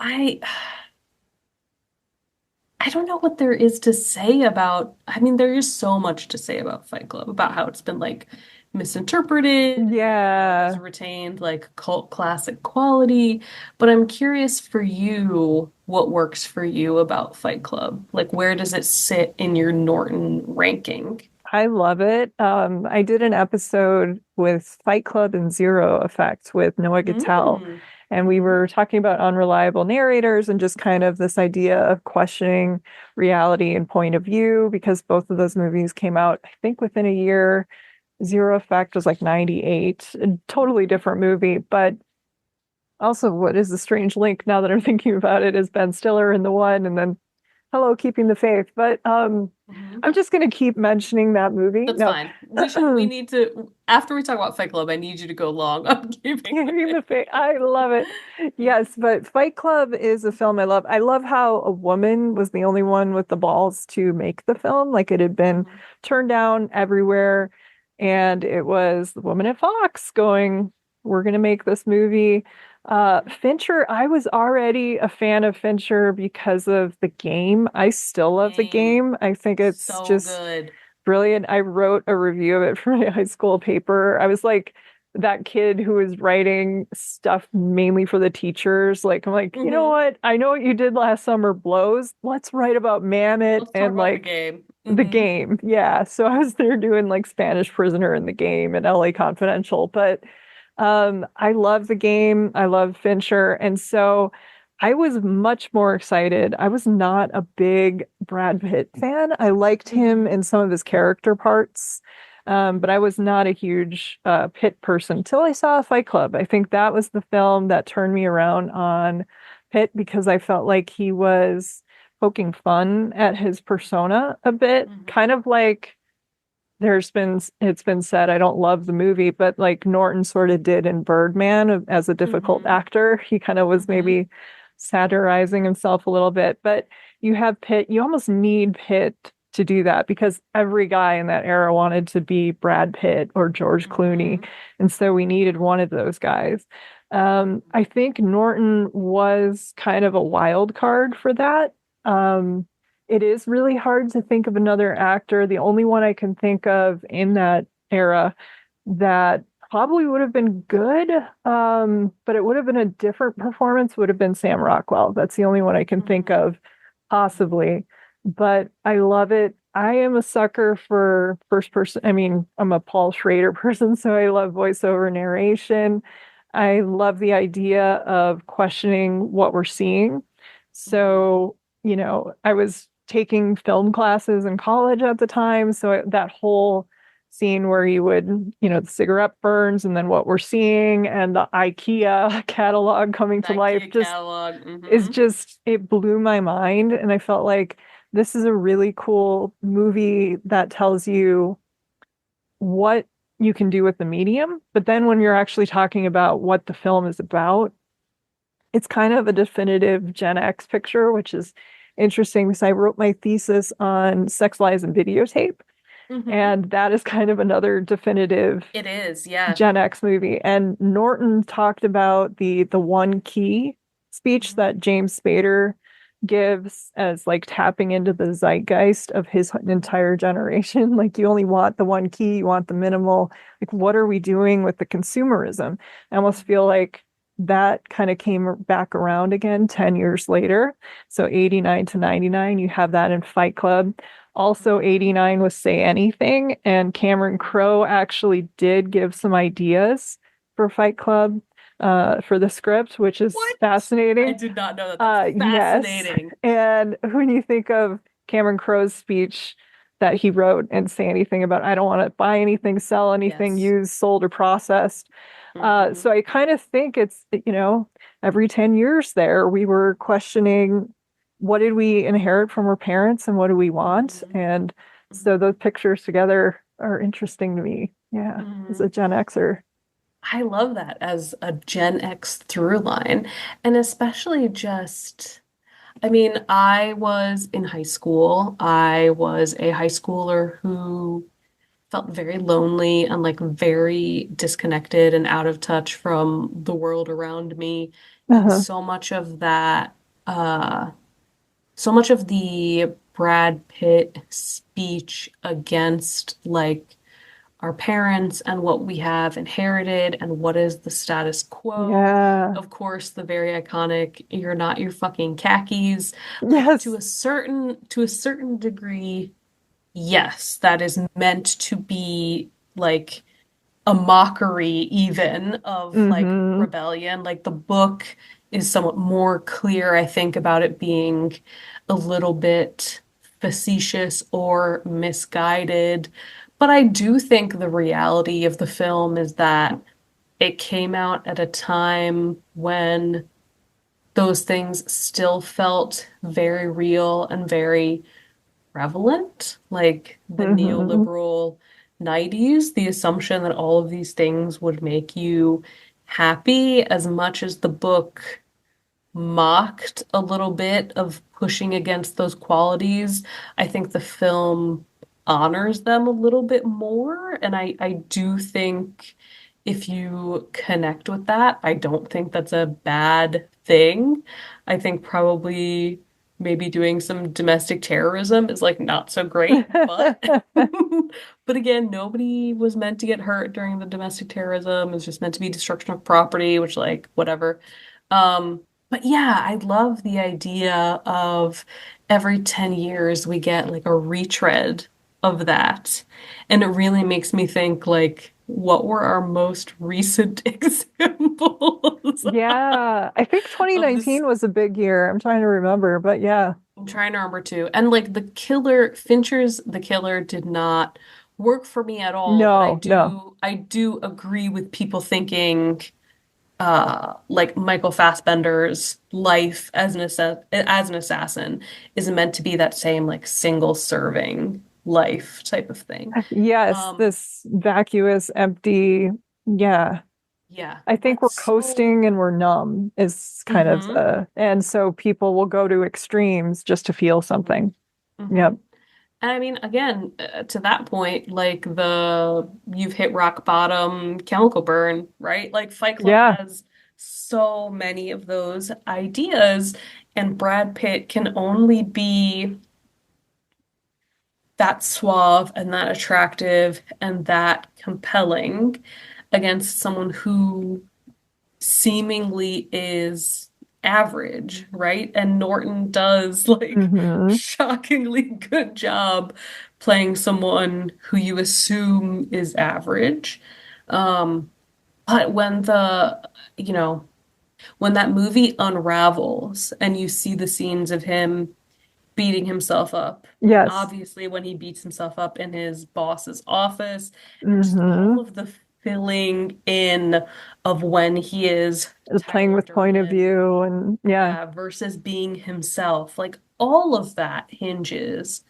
Speaker 2: I don't know what there is to say about, I mean, there is so much to say about Fight Club, about how it's been like misinterpreted and how it has
Speaker 1: Yeah.
Speaker 2: retained like cult classic quality. But I'm curious for you, what works for you about Fight Club? Like, where does it sit in your Norton ranking?
Speaker 1: I love it. I did an episode with Fight Club and Zero Effect with Noah Gattel,
Speaker 2: Mm.
Speaker 1: and we
Speaker 2: Hmm.
Speaker 1: were talking about unreliable narrators and just kind of this idea of questioning reality and point of view because both of those movies came out, I think, within a year. Zero Effect was like 98, a totally different movie, but also what is the strange link now that I'm thinking about it is Ben Stiller in the one and then Hello, Keeping the Faith. But
Speaker 2: Hmm.
Speaker 1: I'm just gonna keep mentioning that movie.
Speaker 2: That's
Speaker 1: No.
Speaker 2: fine. We need to, after we talk about Fight Club, I need you to go long on keeping the
Speaker 1: Keeping the Faith.
Speaker 2: faith.
Speaker 1: I love it. Yes, but Fight Club is a film I love. I love how a woman was the only one with the balls to make the film. Like it had been
Speaker 2: Hmm.
Speaker 1: turned down everywhere. And it was the woman at Fox going, we're gonna make this movie. Fincher, I was already a fan of Fincher because of the game. I still love the
Speaker 2: Game.
Speaker 1: game. I think it's
Speaker 2: So
Speaker 1: just
Speaker 2: good.
Speaker 1: brilliant. I wrote a review of it for my high school paper. I was like that kid who was writing stuff mainly for the teachers. Like, I'm like, you know
Speaker 2: Hmm.
Speaker 1: what? I know what you did last summer blows. Let's write about Mammoth
Speaker 2: Let's talk
Speaker 1: and
Speaker 2: about the
Speaker 1: like
Speaker 2: game.
Speaker 1: the
Speaker 2: Hmm.
Speaker 1: game. Yeah. So I was there doing like Spanish Prisoner in the Game and LA Confidential. But I love the game. I love Fincher. And so I was much more excited. I was not a big Brad Pitt fan. I liked him
Speaker 2: Hmm.
Speaker 1: in some of his character parts, but I was not a huge Pitt person till I saw Fight Club. I think that was the film that turned me around on Pitt because I felt like he was poking fun at his persona a bit, kind
Speaker 2: Hmm.
Speaker 1: of like it's been said I don't love the movie, but like Norton sort of did in Birdman as a difficult
Speaker 2: Hmm.
Speaker 1: actor. He kind of was
Speaker 2: Hmm.
Speaker 1: maybe satirizing himself a little bit, but you have Pitt, you almost need Pitt to do that because every guy in that era wanted to be Brad Pitt or George Clooney.
Speaker 2: Hmm.
Speaker 1: And so we needed one of those guys. I think Norton was kind of a wild card for that. Um, it is really hard to think of another actor. The only one I can think of in that era that probably would have been good, but it would have been a different performance, would have been Sam Rockwell. That's the only one I can think
Speaker 2: Mhm.
Speaker 1: of, possibly. But I love it. I am a sucker for first person. I mean, I'm a Paul Schrader person, so I love voiceover narration. I love the idea of questioning what we're seeing.
Speaker 2: Mhm.
Speaker 1: So, I was taking film classes in college at the time, so that whole scene where you would, the cigarette burns and then what we're seeing and the IKEA catalog coming to life
Speaker 2: IKEA
Speaker 1: just
Speaker 2: catalog.
Speaker 1: is just, it blew my mind. And I felt like this is a really cool movie that tells you what you can do with the medium. But then when you're actually talking about what the film is about, it's kind of a definitive Gen X picture, which is interesting because I wrote my thesis on sex, lies, and videotape.
Speaker 2: Hmm.
Speaker 1: And that is kind of another definitive
Speaker 2: It is, yeah.
Speaker 1: Gen X movie. And Norton talked about the one key speech
Speaker 2: Mhm.
Speaker 1: that James Spader gives as like tapping into the zeitgeist of his entire generation. Like you only want the one key, you want the minimal. Like what are we doing with the consumerism? I almost feel like that kind of came back around again 10 years later. So 89 to 99, you have that in Fight Club. Also,
Speaker 2: Mhm.
Speaker 1: 89 was Say Anything, and Cameron Crowe actually did give some ideas for Fight Club for the script, which is
Speaker 2: What? I
Speaker 1: fascinating.
Speaker 2: did not know that. That's
Speaker 1: Yes.
Speaker 2: fascinating.
Speaker 1: And when you think of Cameron Crowe's speech that he wrote and Say Anything about, I don't want to buy anything, sell anything,
Speaker 2: Yes.
Speaker 1: used, sold, or processed.
Speaker 2: Hmm.
Speaker 1: So I kind of think it's, every 10 years there, we were questioning what did we inherit from our parents and what do we want?
Speaker 2: Hmm.
Speaker 1: And so
Speaker 2: Hmm.
Speaker 1: those pictures together are interesting to me. Yeah, as a
Speaker 2: Hmm.
Speaker 1: Gen Xer.
Speaker 2: I love that as a Gen X through line. And especially just, I mean, I was in high school. I was a high schooler who felt very lonely and like very disconnected and out of touch from the world around me. And
Speaker 1: Uh-huh.
Speaker 2: uh, so much of the Brad Pitt speech against like our parents and what we have inherited and what is the status quo.
Speaker 1: Yeah.
Speaker 2: Of course, the very iconic "you're not your fucking khakis." Like
Speaker 1: Yes.
Speaker 2: to a certain degree, yes, that is meant to be like a mockery even of like
Speaker 1: Mm-hmm.
Speaker 2: rebellion. Like the book is somewhat more clear, I think, about it being a little bit facetious or misguided. But I do think the reality of the film is that it came out at a time when those things still felt very real and very prevalent, like the
Speaker 1: Mm-hmm.
Speaker 2: neoliberal 90s, the assumption that all of these things would make you happy as much as the book mocked a little bit of pushing against those qualities. I think the film honors them a little bit more. And I do think if you connect with that, I don't think that's a bad thing. I think probably maybe doing some domestic terrorism is like not so great, but but again, nobody was meant to get hurt during the domestic terrorism. It was just meant to be destruction of property, which like whatever. Um, but yeah, I love the idea of every 10 years we get like a retread of that. And it really makes me think like what were our most recent examples
Speaker 1: Yeah. I think
Speaker 2: of this.
Speaker 1: 2019 was a big year. I'm trying to remember, but yeah.
Speaker 2: I'm trying to remember too. And like the killer, Fincher's The Killer did not work for me at all, but
Speaker 1: No, no.
Speaker 2: I do agree with people thinking like Michael Fassbender's life as an assassin is meant to be that same like single serving life type of thing.
Speaker 1: Yes,
Speaker 2: Um,
Speaker 1: this vacuous, empty. Yeah.
Speaker 2: yeah,
Speaker 1: I think
Speaker 2: but
Speaker 1: we're coasting and we're numb is kind of
Speaker 2: hmm.
Speaker 1: and so people will go to extremes just to feel
Speaker 2: Hmm.
Speaker 1: something.
Speaker 2: Hmm.
Speaker 1: Yep.
Speaker 2: And I mean, again, to that point, like the you've hit rock bottom chemical burn, right? Like Fight Club
Speaker 1: Yeah.
Speaker 2: has so many of those ideas, and Brad Pitt can only be that suave and that attractive and that compelling. against someone who seemingly is average, right? And Norton does like
Speaker 1: Hmm.
Speaker 2: shockingly good job playing someone who you assume is average. Um, but you know, when that movie unravels and you see the scenes of him beating himself up. And
Speaker 1: Yes.
Speaker 2: obviously, when he beats himself up in his boss's office, and just all
Speaker 1: Hmm.
Speaker 2: of the filling in of when he is
Speaker 1: Playing
Speaker 2: Tyler
Speaker 1: with point of
Speaker 2: Durden,
Speaker 1: view and yeah,
Speaker 2: yeah, versus being himself. Like all of that hinges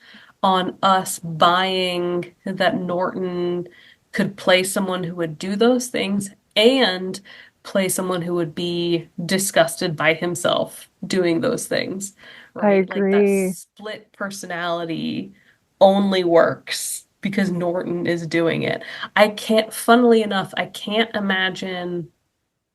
Speaker 2: on us buying that Norton could play someone who would do those things and play someone who would be disgusted by himself doing those things,
Speaker 1: I
Speaker 2: right? Like that
Speaker 1: agree.
Speaker 2: split personality only works because Norton is doing it. Funnily enough, I can't imagine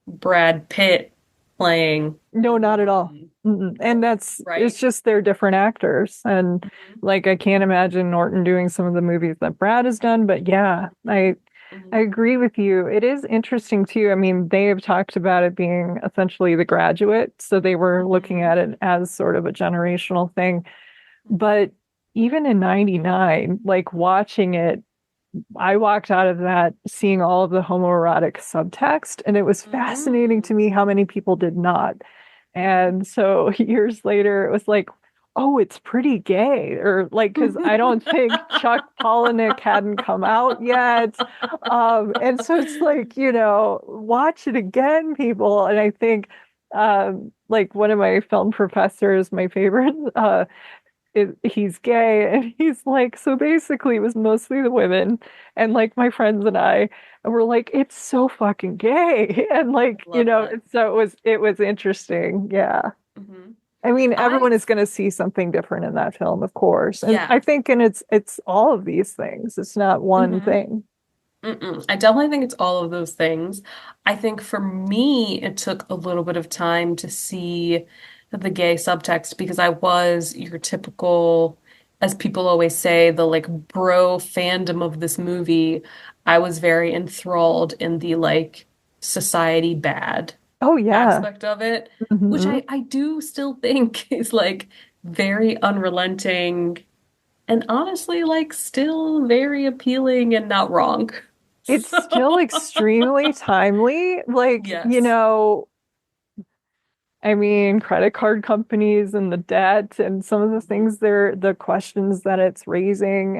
Speaker 2: Brad Pitt playing
Speaker 1: No, not at all.
Speaker 2: Norton,
Speaker 1: Mm-mm. And it's
Speaker 2: right?
Speaker 1: just they're different actors. And
Speaker 2: Mhm,
Speaker 1: like, I can't imagine Norton doing some of the movies that Brad has done. But yeah, I
Speaker 2: mhm,
Speaker 1: agree with you. It is interesting too. I mean, they have talked about it being essentially The Graduate. So they were looking
Speaker 2: mhm,
Speaker 1: at it as sort of a generational thing.
Speaker 2: mhm,
Speaker 1: But even in 99, like watching it, I walked out of that seeing all of the homoerotic subtext, and it was fascinating to
Speaker 2: mhm.
Speaker 1: me how many people did not.
Speaker 2: Mhm.
Speaker 1: And so years later, it was like, oh, it's pretty gay, or like, because I don't think Chuck Palahniuk hadn't come out yet. And so it's like, watch it again, people. And I think, like one of my film professors, my favorite, he's gay and he's like, so basically it was mostly the women and like my friends and I, and we're like, it's so fucking gay. And like,
Speaker 2: Love that.
Speaker 1: so it was interesting. Yeah.
Speaker 2: Mhm.
Speaker 1: I mean,
Speaker 2: I,
Speaker 1: everyone is going to see something different in that film, of course. And I
Speaker 2: yeah.
Speaker 1: think, and it's all of these things. It's not one
Speaker 2: Mhm.
Speaker 1: thing.
Speaker 2: Mm-mm. I definitely think it's all of those things. I think for me, it took a little bit of time to see the gay subtext because I was your typical, as people always say, the like bro fandom of this movie. I was very enthralled in the like society bad
Speaker 1: Oh yeah.
Speaker 2: aspect of it, which
Speaker 1: Hmm.
Speaker 2: I do still think is like very unrelenting and honestly like still very appealing and not wrong.
Speaker 1: It's
Speaker 2: So,
Speaker 1: still extremely timely. Like,
Speaker 2: yes.
Speaker 1: I mean, credit card companies and the debt and some of the
Speaker 2: Mhm.
Speaker 1: things the questions that it's raising,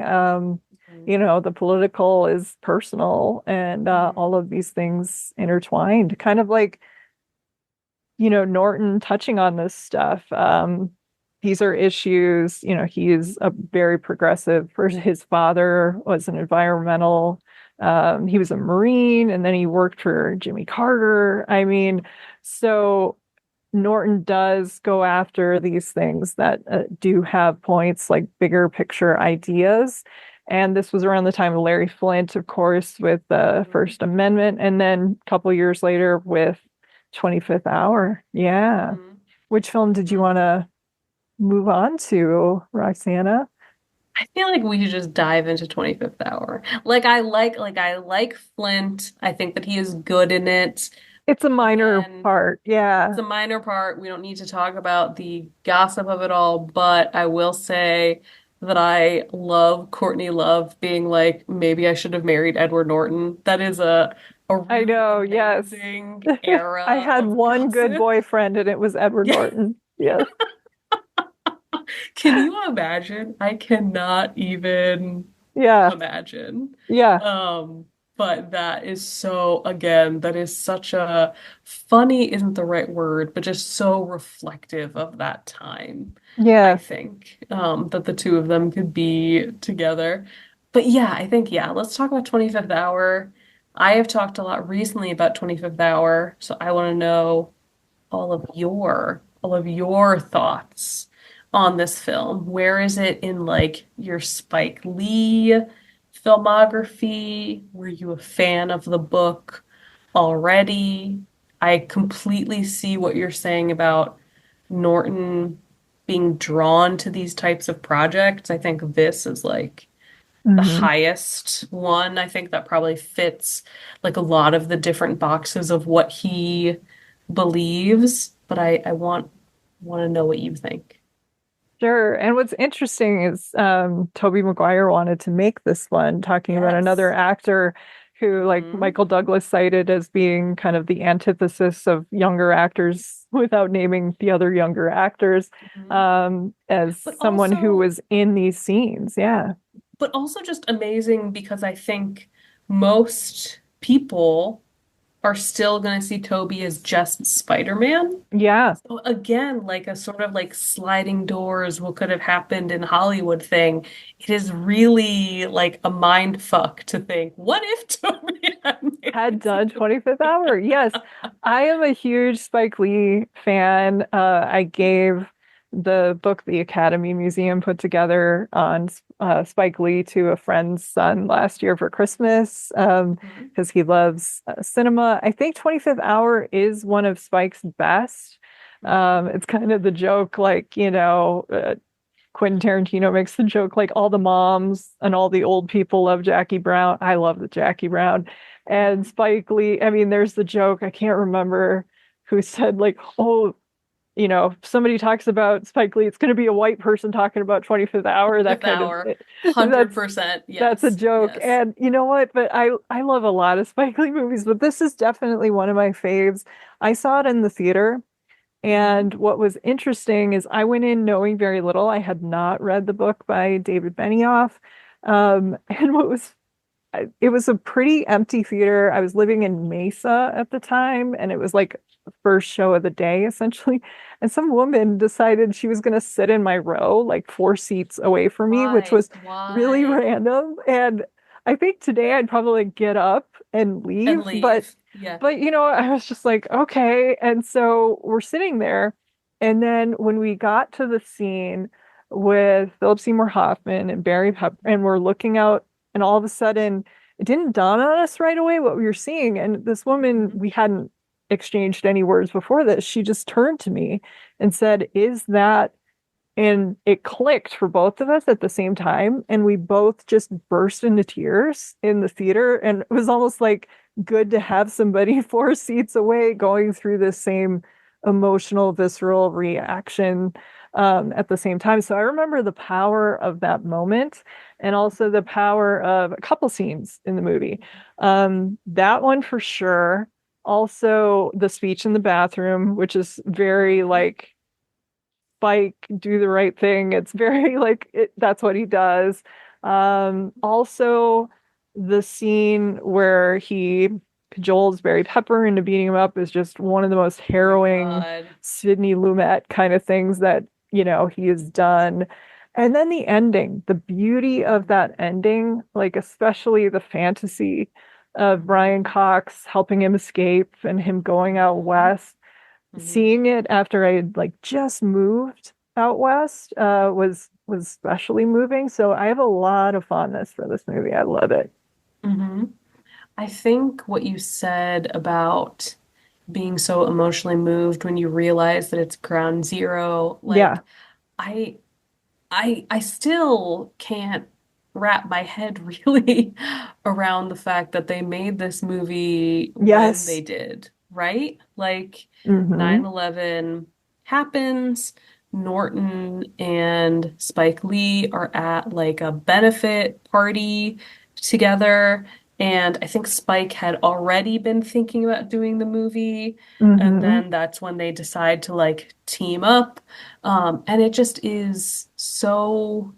Speaker 2: Mhm.
Speaker 1: the political is personal and
Speaker 2: Mhm.
Speaker 1: all of these things intertwined, kind of like, Norton touching on this stuff. These are issues, he's a very progressive person. His father was an environmental, he was a Marine and then he worked for Jimmy Carter. I mean, so Norton does go after these things that do have points, like bigger picture ideas. And this was around the time of Larry Flynt, of course, with the
Speaker 2: Mhm.
Speaker 1: First Amendment, and then a couple years later with 25th Hour. Yeah.
Speaker 2: Mhm.
Speaker 1: Which film did you
Speaker 2: Mhm.
Speaker 1: want to move on to, Roxana?
Speaker 2: I feel like we should just dive into 25th Hour. Like I like Flint. I think that he is good in it.
Speaker 1: It's a minor
Speaker 2: Again,
Speaker 1: part.
Speaker 2: it's
Speaker 1: Yeah.
Speaker 2: a minor part. We don't need to talk about the gossip of it all, but I will say that I love Courtney Love being like, maybe I should have married Edward Norton. That is a
Speaker 1: I
Speaker 2: really
Speaker 1: know. Yes.
Speaker 2: amazing
Speaker 1: I
Speaker 2: era
Speaker 1: had
Speaker 2: of
Speaker 1: one good
Speaker 2: gossip.
Speaker 1: boyfriend and it was Edward
Speaker 2: Yeah.
Speaker 1: Norton. Yes.
Speaker 2: Can you imagine? I cannot even
Speaker 1: Yeah.
Speaker 2: imagine.
Speaker 1: Yeah.
Speaker 2: Um, but that is so, again, that is such a funny isn't the right word, but just so reflective of that time, I
Speaker 1: Yeah.
Speaker 2: think, that the two of them could be together. But yeah, I think, yeah, let's talk about 25th Hour. I have talked a lot recently about 25th Hour, so I want to know all of your thoughts on this film. Where is it in like your Spike Lee filmography? Were you a fan of the book already? I completely see what you're saying about Norton being drawn to these types of projects. I think this is like the
Speaker 1: Hmm.
Speaker 2: highest one. I think that probably fits like a lot of the different boxes of what he believes, but I want to know what you think.
Speaker 1: Sure. And what's interesting is Toby Maguire wanted to make this one, talking about another
Speaker 2: Yes.
Speaker 1: actor who, like
Speaker 2: Hmm.
Speaker 1: Michael Douglas, cited as being kind of the antithesis of younger actors without naming the other younger actors,
Speaker 2: Hmm.
Speaker 1: as
Speaker 2: But
Speaker 1: someone who
Speaker 2: also
Speaker 1: was in these scenes. Yeah.
Speaker 2: but also just amazing because I think most people are still going to see Toby as just Spider-Man.
Speaker 1: Yeah.
Speaker 2: So again, like a sort of like sliding doors, what could have happened in Hollywood thing. It is really like a mind fuck to think, what if Toby had made
Speaker 1: Had
Speaker 2: this
Speaker 1: done
Speaker 2: movie?
Speaker 1: 25th Hour. Yes, I am a huge Spike Lee fan. I gave the book the Academy Museum put together on Spike Lee to a friend's son last year for Christmas,
Speaker 2: Mhm.
Speaker 1: because he loves cinema. I think 25th Hour is one of Spike's best.
Speaker 2: Mhm.
Speaker 1: It's kind of the joke, like, Quentin Tarantino makes the joke like all the moms and all the old people love Jackie Brown. I love the Jackie Brown. And
Speaker 2: Mhm.
Speaker 1: Spike Lee, I mean, there's the joke, I can't remember who said, like, oh, if somebody talks about Spike Lee, it's going to be a white person talking about 25th Hour, that
Speaker 2: Fifth
Speaker 1: kind of,
Speaker 2: hour,
Speaker 1: that's
Speaker 2: 100%.
Speaker 1: that's a
Speaker 2: Yes.
Speaker 1: joke.
Speaker 2: Yes.
Speaker 1: And you know what? But I love a lot of Spike Lee movies, but this is definitely one of my faves. I saw it in the theater.
Speaker 2: Hmm.
Speaker 1: And what was interesting is I went in knowing very little. I had not read the book by David Benioff. And it was a pretty empty theater. I was living in Mesa at the time, and it was like the first show of the day, essentially. And some woman decided she was going to sit in my row, like 4 seats away from me, which
Speaker 2: Why?
Speaker 1: was really
Speaker 2: Why?
Speaker 1: random. And I think today I'd probably get up and
Speaker 2: And
Speaker 1: leave, but
Speaker 2: leave. Yeah.
Speaker 1: I was just like, okay. And so we're sitting there, and then when we got to the scene with Philip Seymour Hoffman and Barry Pepper, and we're looking out, and all of a sudden it didn't dawn on us right away what we were seeing. And this woman,
Speaker 2: Hmm.
Speaker 1: we hadn't exchanged any words before this, she just turned to me and said, "Is that?" And it clicked for both of us at the same time. And we both just burst into tears in the theater. And it was almost like good to have somebody 4 seats away going through this same emotional, visceral reaction at the same time. So I remember the power of that moment and also the power of a couple scenes in the movie. That one for sure. Also, the speech in the bathroom, which is very
Speaker 2: Hmm.
Speaker 1: like Spike, do the right thing. It's very like that's what he does. Also, the scene where he cajoles Barry Pepper into beating him up is just one of the most
Speaker 2: Oh my
Speaker 1: harrowing
Speaker 2: God.
Speaker 1: Sidney Lumet kind of things that, he has done. And then the ending, the beauty of that ending, like especially the fantasy of Brian
Speaker 2: Hmm.
Speaker 1: Cox helping him escape and him going out
Speaker 2: Hmm.
Speaker 1: west,
Speaker 2: Hmm.
Speaker 1: seeing it after I had like just moved out west, was especially moving. So I have a lot of fondness for this movie. I love it.
Speaker 2: Hmm. I think what you said about being so emotionally moved when you realize that it's ground zero,
Speaker 1: Yeah.
Speaker 2: like I I still can't wrap my head really around the fact that they made this movie when they
Speaker 1: Yes.
Speaker 2: did, right? Like
Speaker 1: Hmm.
Speaker 2: 9/11 happens, Norton and Spike Lee are at like a benefit party together, and I think Spike had already been thinking about doing the movie, and
Speaker 1: Hmm.
Speaker 2: then that's when they decide to like team up. And it just is so,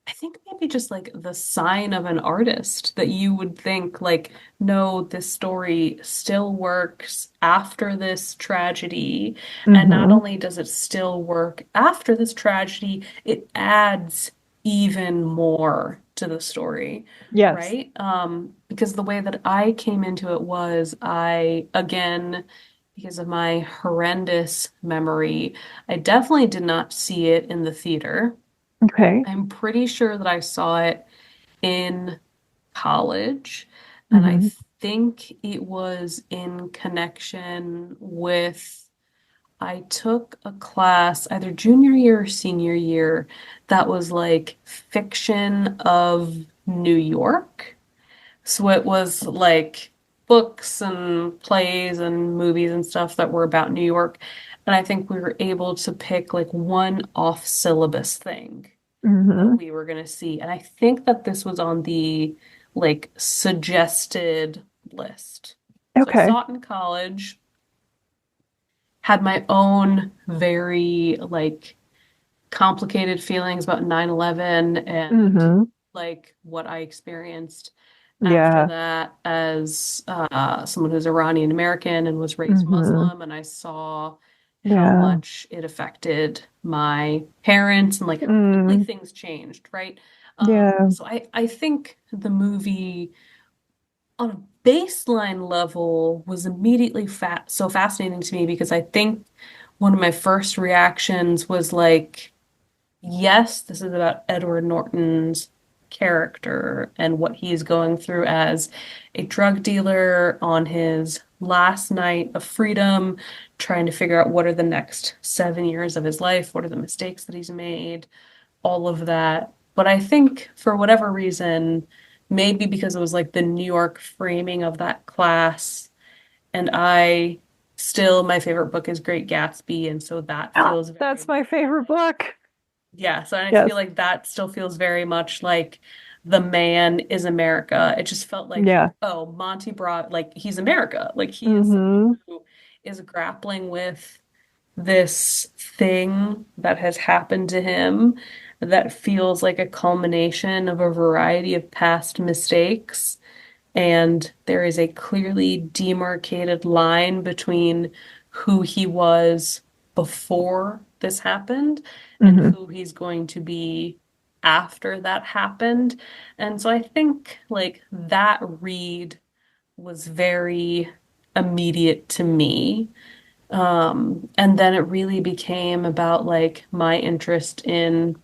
Speaker 2: I think maybe just like the sign of an artist that you would think like, no, this story still works after this tragedy. And not
Speaker 1: Hmm.
Speaker 2: only does it still work after this tragedy, it adds even more to the story,
Speaker 1: Yes.
Speaker 2: right? Because the way that I came into it was again, because of my horrendous memory, I definitely did not see it in the theater.
Speaker 1: Okay.
Speaker 2: I'm pretty sure that I saw it in college, and I
Speaker 1: Hmm.
Speaker 2: think it was in connection with I took a class either junior year or senior year that was like fiction of New York. So it was like books and plays and movies and stuff that were about New York. And I think we were able to pick like one off syllabus thing that
Speaker 1: Hmm.
Speaker 2: we were going to see. And I think that this was on the like suggested list. So I
Speaker 1: Okay.
Speaker 2: saw it in college, had my own very like complicated feelings about 9/11 and
Speaker 1: Hmm.
Speaker 2: like what I experienced after
Speaker 1: Yeah.
Speaker 2: that as someone who's Iranian American and was raised
Speaker 1: Hmm.
Speaker 2: Muslim, and I saw how
Speaker 1: Yeah.
Speaker 2: much it affected my parents and like how quickly
Speaker 1: Mm.
Speaker 2: things changed, right?
Speaker 1: Yeah.
Speaker 2: So I think the movie on a baseline level was immediately so fascinating to me because I think one of my first reactions was like, yes, this is about Edward Norton's character and what he's going through as a drug dealer on his last night of freedom, trying to figure out what are the next 7 years of his life, what are the mistakes that he's made, all of that. But I think for whatever reason, maybe because it was like the New York framing of that class, and I still, my favorite book is Great Gatsby, and so that feels very
Speaker 1: That's my favorite book.
Speaker 2: yeah, so I feel
Speaker 1: Yes.
Speaker 2: like that still feels very much like the man is America. It just felt like,
Speaker 1: Yeah.
Speaker 2: oh, Monty brought like he's America. Like he is someone
Speaker 1: Hmm.
Speaker 2: who is grappling with this thing that has happened to him that feels like a culmination of a variety of past mistakes. And there is a clearly demarcated line between who he was before this happened and
Speaker 1: Hmm.
Speaker 2: who he's going to be after that happened. And so I think like that read was very immediate to me. And then it really became about like my interest in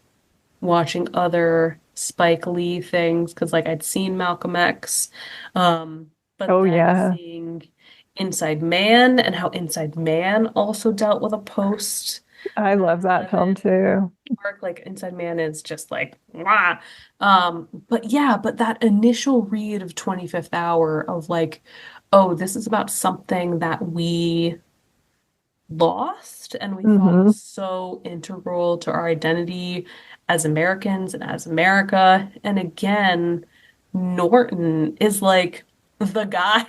Speaker 2: watching other Spike Lee things because like I'd seen Malcolm X, but
Speaker 1: Oh
Speaker 2: then
Speaker 1: yeah.
Speaker 2: seeing Inside Man and how Inside Man also dealt with a post
Speaker 1: I love that
Speaker 2: 9/11
Speaker 1: film too.
Speaker 2: arc. Like Inside Man is just like wah. But yeah, but that initial read of 25th Hour of like, oh, this is about something that we lost and we thought
Speaker 1: Hmm.
Speaker 2: was so integral to our identity as Americans and as America. And again, Norton is like the guy.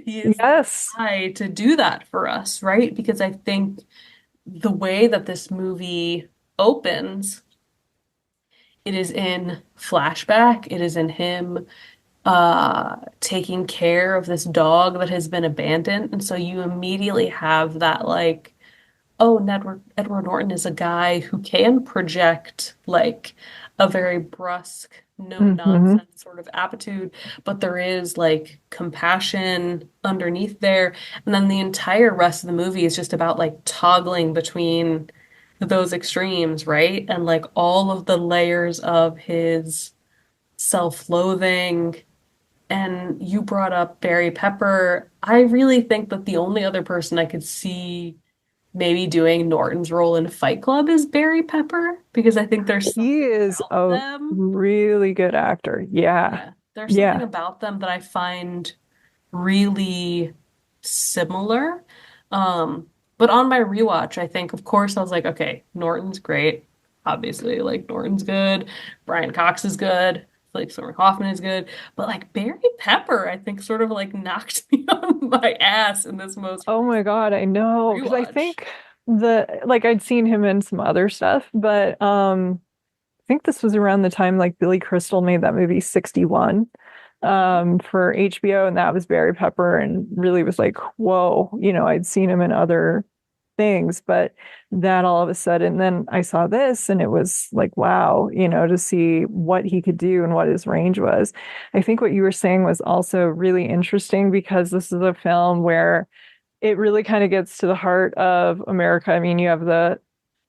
Speaker 2: He is the
Speaker 1: Yes.
Speaker 2: guy to do that for us, right? Because I think the way that this movie opens, it is in flashback, it is in him taking care of this dog that has been abandoned. And so you immediately have that like, oh, Edward Norton is a guy who can project like a very brusque, no
Speaker 1: Hmm.
Speaker 2: nonsense sort of attitude, but there is like compassion underneath there. And then the entire rest of the movie is just about like toggling between those extremes, right? And like all of the layers of his self-loathing. And you brought up Barry Pepper. I really think that the only other person I could see maybe doing Norton's role in Fight Club is Barry Pepper because I think there's
Speaker 1: He
Speaker 2: something
Speaker 1: is
Speaker 2: about
Speaker 1: a
Speaker 2: them.
Speaker 1: really good actor. Yeah.
Speaker 2: Yeah, there's something
Speaker 1: Yeah.
Speaker 2: about them that I find really similar. Um, but on my rewatch, I think, of course, I was like, okay, Norton's great. Obviously, like Norton's good. Brian Cox is good. Like Summer Hoffman is good. But like Barry Pepper, I think sort of like knocked me on my ass in this most
Speaker 1: Oh my
Speaker 2: recent
Speaker 1: God, I know. Because I
Speaker 2: rewatch.
Speaker 1: think I'd seen him in some other stuff, but I think this was around the time like Billy Crystal made that movie 61
Speaker 2: Mhm.
Speaker 1: for HBO, and that was Barry Pepper, and really was like, whoa, I'd seen him in other things, but that all of a sudden, then I saw this and it was like, wow, to see what he could do and what his range was. I think what you were saying was also really interesting because this is a film where it really kind of gets to the heart of America. I mean, you have the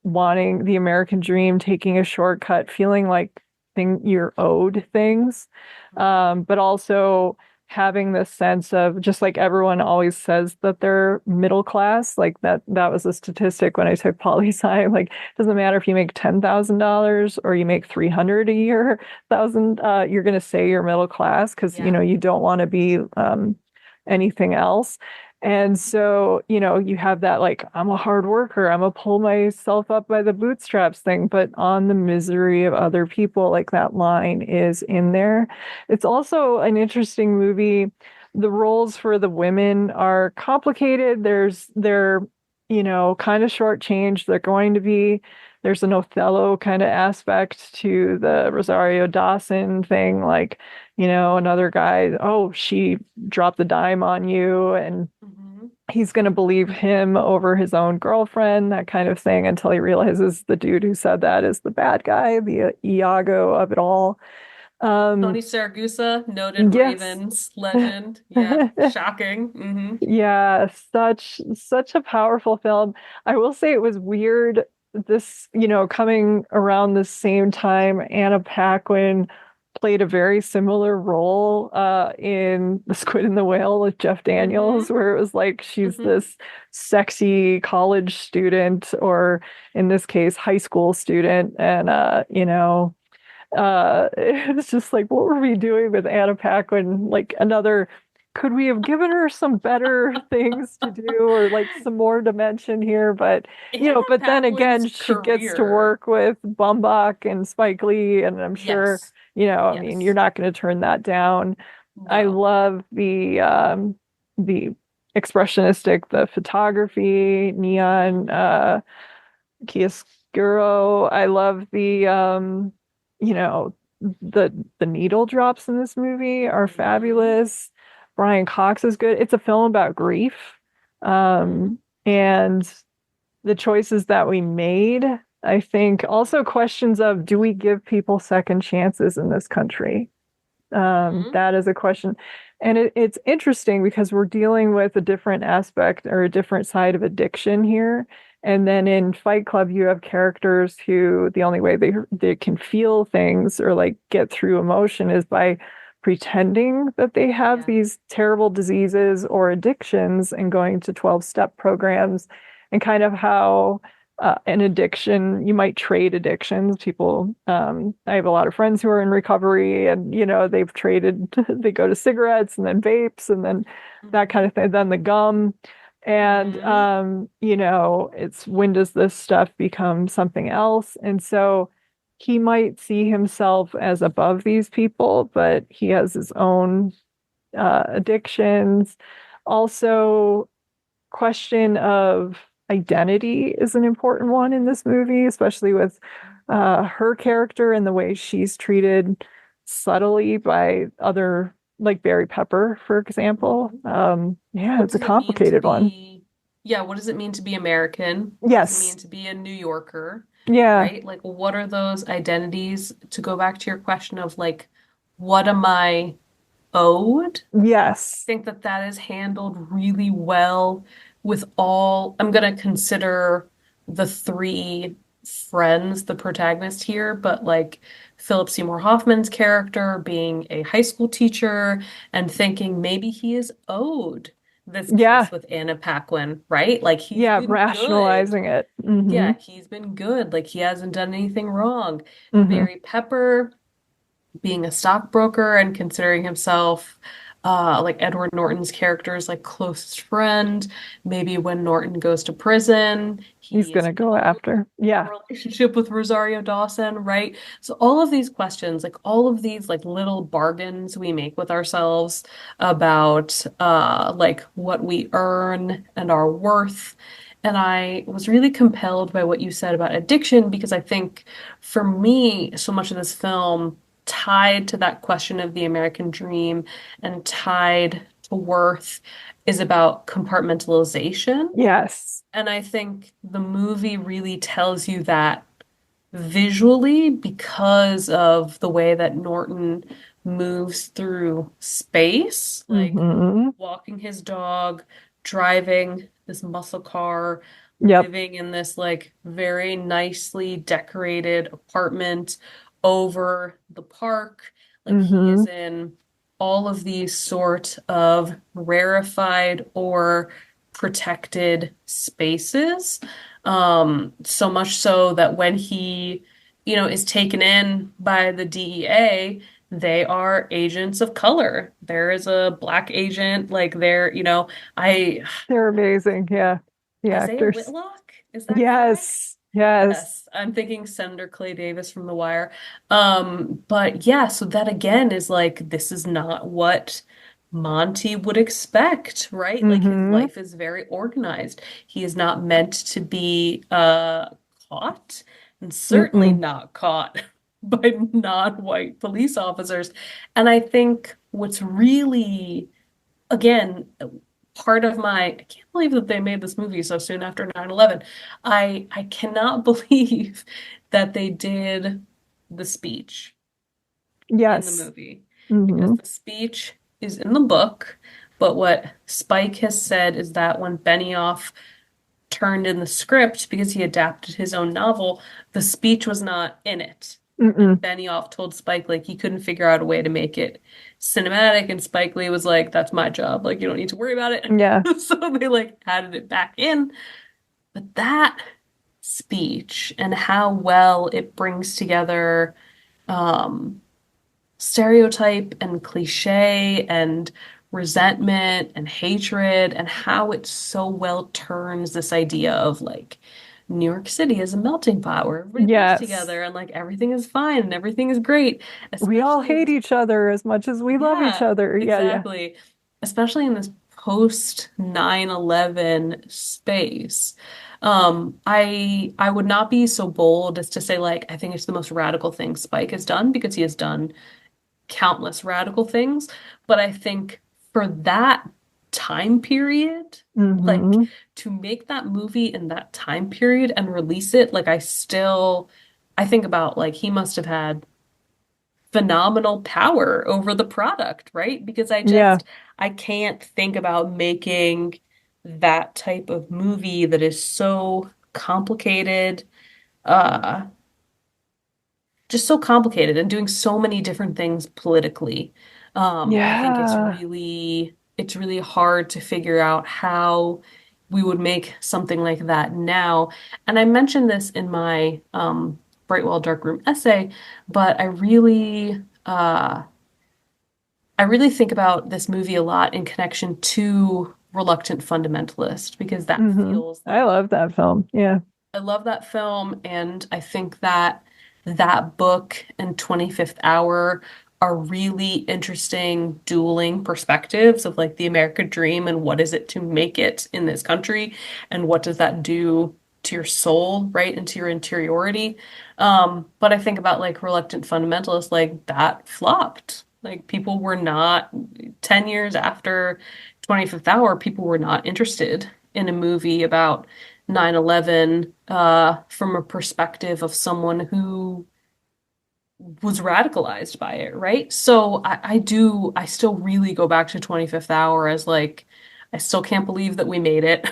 Speaker 1: wanting the American dream, taking a shortcut, feeling like you're owed things, but also having this sense of just like everyone always says that they're middle class, like that was a statistic when I took poli sci. Like, it doesn't matter if you make $10,000 or you make 300 a year thousand, you're going to say you're middle class because
Speaker 2: Yeah.
Speaker 1: you don't want to be anything else. And so, you have that like, I'm a hard worker, I'm gonna pull myself up by the bootstraps thing, but on the misery of other people, like that line is in there. It's also an interesting movie. The roles for the women are complicated. They're, kind of shortchanged. There's an Othello kind of aspect to the Rosario Dawson thing, like, another guy, oh, she dropped the dime on you, and
Speaker 2: Hmm.
Speaker 1: he's going to believe him over his own girlfriend, that kind of thing, until he realizes the dude who said that is the bad guy, the Iago of it all.
Speaker 2: Tony
Speaker 1: Um,
Speaker 2: Saragusa, noted
Speaker 1: yes.
Speaker 2: Ravens legend. Yeah, shocking. Hmm.
Speaker 1: Yeah, such a powerful film. I will say it was weird this, coming around the same time Anna Paquin played a very similar role in The Squid and the Whale with Jeff Daniels,
Speaker 2: Hmm.
Speaker 1: where it was like she's
Speaker 2: Hmm.
Speaker 1: this sexy college student, or in this case, high school student, and it's just like, what were we doing with Anna Paquin? Like, another, could we have given her some better things to do, or like some more dimension here? But
Speaker 2: Anna
Speaker 1: but then again,
Speaker 2: Paquin's
Speaker 1: she gets to
Speaker 2: career.
Speaker 1: work with Baumbach and Spike Lee, and I'm sure,
Speaker 2: Yes.
Speaker 1: I mean, you're
Speaker 2: Yes.
Speaker 1: not going to turn that down. I
Speaker 2: No.
Speaker 1: love the expressionistic, the photography, neon,
Speaker 2: Hmm.
Speaker 1: chiaroscuro. I love you know, the needle drops in this movie are
Speaker 2: Hmm.
Speaker 1: fabulous. Brian Cox is good. It's a film about grief.
Speaker 2: Hmm.
Speaker 1: And the choices that we made, I think also questions of, do we give people second chances in this country?
Speaker 2: Hmm.
Speaker 1: That is a question. And it's interesting because we're dealing with a different aspect or a different side of addiction here. And then in Fight Club, you have characters who the only way they can feel things or like get through emotion is by pretending that they have
Speaker 2: Yeah.
Speaker 1: these terrible diseases or addictions and going to 12-step programs, and kind of how an addiction, you might trade addictions. People, I have a lot of friends who are in recovery, and they've traded, they go to cigarettes and then vapes and then that kind
Speaker 2: Hmm.
Speaker 1: of thing, then the gum. And
Speaker 2: Hmm.
Speaker 1: it's, when does this stuff become something else? And so he might see himself as above these people, but he has his own addictions. Also, question of identity is an important one in this movie, especially with her character and the way she's treated subtly by other, like Barry Pepper, for example.
Speaker 2: Hmm.
Speaker 1: Yeah,
Speaker 2: What
Speaker 1: it's a
Speaker 2: does it mean to
Speaker 1: complicated one.
Speaker 2: be, yeah, what does it mean to be American? What does it
Speaker 1: Yes.
Speaker 2: mean to be a New Yorker?
Speaker 1: Yeah.
Speaker 2: Right? Like, what are those identities? To go back to your question of like, what am I owed? I
Speaker 1: Yes.
Speaker 2: think that that is handled really well with all, I'm going to consider the three friends the protagonist here, but like Philip Seymour Hoffman's character being a high school teacher and thinking maybe he is owed this kiss
Speaker 1: Yeah.
Speaker 2: with Anna Paquin, right? Like he's
Speaker 1: Yeah.
Speaker 2: been good.
Speaker 1: Rationalizing it.
Speaker 2: Yeah, he's been good. Like he hasn't done anything wrong.
Speaker 1: Hmm.
Speaker 2: Barry Pepper being a stockbroker and considering himself like Edward Norton's character's like closest friend. Maybe when Norton goes to prison,
Speaker 1: He's
Speaker 2: he is
Speaker 1: gonna go
Speaker 2: owed
Speaker 1: after.
Speaker 2: a
Speaker 1: Yeah.
Speaker 2: relationship with Rosario Dawson, right? So all of these questions, like all of these like little bargains we make with ourselves about like what we earn and our worth. And I was really compelled by what you said about addiction because I think for me, so much of this film tied to that question of the American dream and tied to worth is about compartmentalization.
Speaker 1: Yes.
Speaker 2: And I think the movie really tells you that visually because of the way that Norton moves through space, like
Speaker 1: Hmm.
Speaker 2: walking his dog, driving this muscle car,
Speaker 1: Yep.
Speaker 2: living in this like very nicely decorated apartment over the park. Like he
Speaker 1: Hmm.
Speaker 2: is in all of these sort of rarefied or protected spaces. So much so that when he, is taken in by the DEA, they are agents of color. There is a black agent, like I
Speaker 1: They're amazing. Yeah. The
Speaker 2: Isaiah
Speaker 1: actors.
Speaker 2: Whitlock, is that correct?
Speaker 1: Yes. Yes.
Speaker 2: Yes, I'm thinking Senator Clay Davis from The Wire. But yeah, so that again is like this is not what Monty would expect, right? Like his
Speaker 1: Mm-hmm.
Speaker 2: life is very organized. He is not meant to be caught, and certainly
Speaker 1: Mm-mm.
Speaker 2: not caught by non-white police officers. And I think what's really, again, part of my I can't believe that they made this movie so soon after 9/11. I cannot believe that they did the speech in the
Speaker 1: Yes.
Speaker 2: movie because
Speaker 1: Mm-hmm.
Speaker 2: the speech is in the book, but what Spike has said is that when Benioff turned in the script because he adapted his own novel, the speech was not in it. And
Speaker 1: Mm-mm.
Speaker 2: Benioff told Spike like he couldn't figure out a way to make it cinematic, and Spike Lee was like, "That's my job. Like you don't need to worry about it."
Speaker 1: Yeah.
Speaker 2: So they like added it back in. But that speech and how well it brings together um, stereotype and cliche and resentment and hatred and how it so well turns this idea of like New York City is a melting pot where everybody lives
Speaker 1: Yes.
Speaker 2: together and like everything is fine and everything is great,
Speaker 1: We all
Speaker 2: especially in
Speaker 1: hate
Speaker 2: this,
Speaker 1: each other as much as we love each
Speaker 2: yeah,
Speaker 1: other. Yeah, yeah.
Speaker 2: exactly. Especially in this post 9/11 space. I would not be so bold as to say like I think it's the most radical thing Spike has done because he has done countless radical things, but I think for that time period, like
Speaker 1: Mm-hmm.
Speaker 2: to make that movie in that time period and release it, like I think about like he must have had phenomenal power over the product, right? Because
Speaker 1: Yeah.
Speaker 2: I can't think about making that type of movie that is so complicated, uh just so complicated and doing so many different things politically. I think
Speaker 1: Yeah.
Speaker 2: it's really hard to figure out how we would make something like that now. And I mentioned this in my Brightwell Darkroom essay, but I really think about this movie a lot in connection to Reluctant Fundamentalist because that
Speaker 1: Mm-hmm.
Speaker 2: feels
Speaker 1: I
Speaker 2: like
Speaker 1: love that film. Yeah.
Speaker 2: I love that film, and I think that that book and 25th Hour are really interesting dueling perspectives of like the American dream and what is it to make it in this country, and what does that do to your soul, right, and to your interiority. But I think about like Reluctant Fundamentalist, like that flopped. Like people were not, 10 years after 25th Hour, people were not interested in a movie about 9/11 from a perspective of someone who was radicalized by it, right? So I still really go back to 25th Hour as like, I still can't believe that we made it.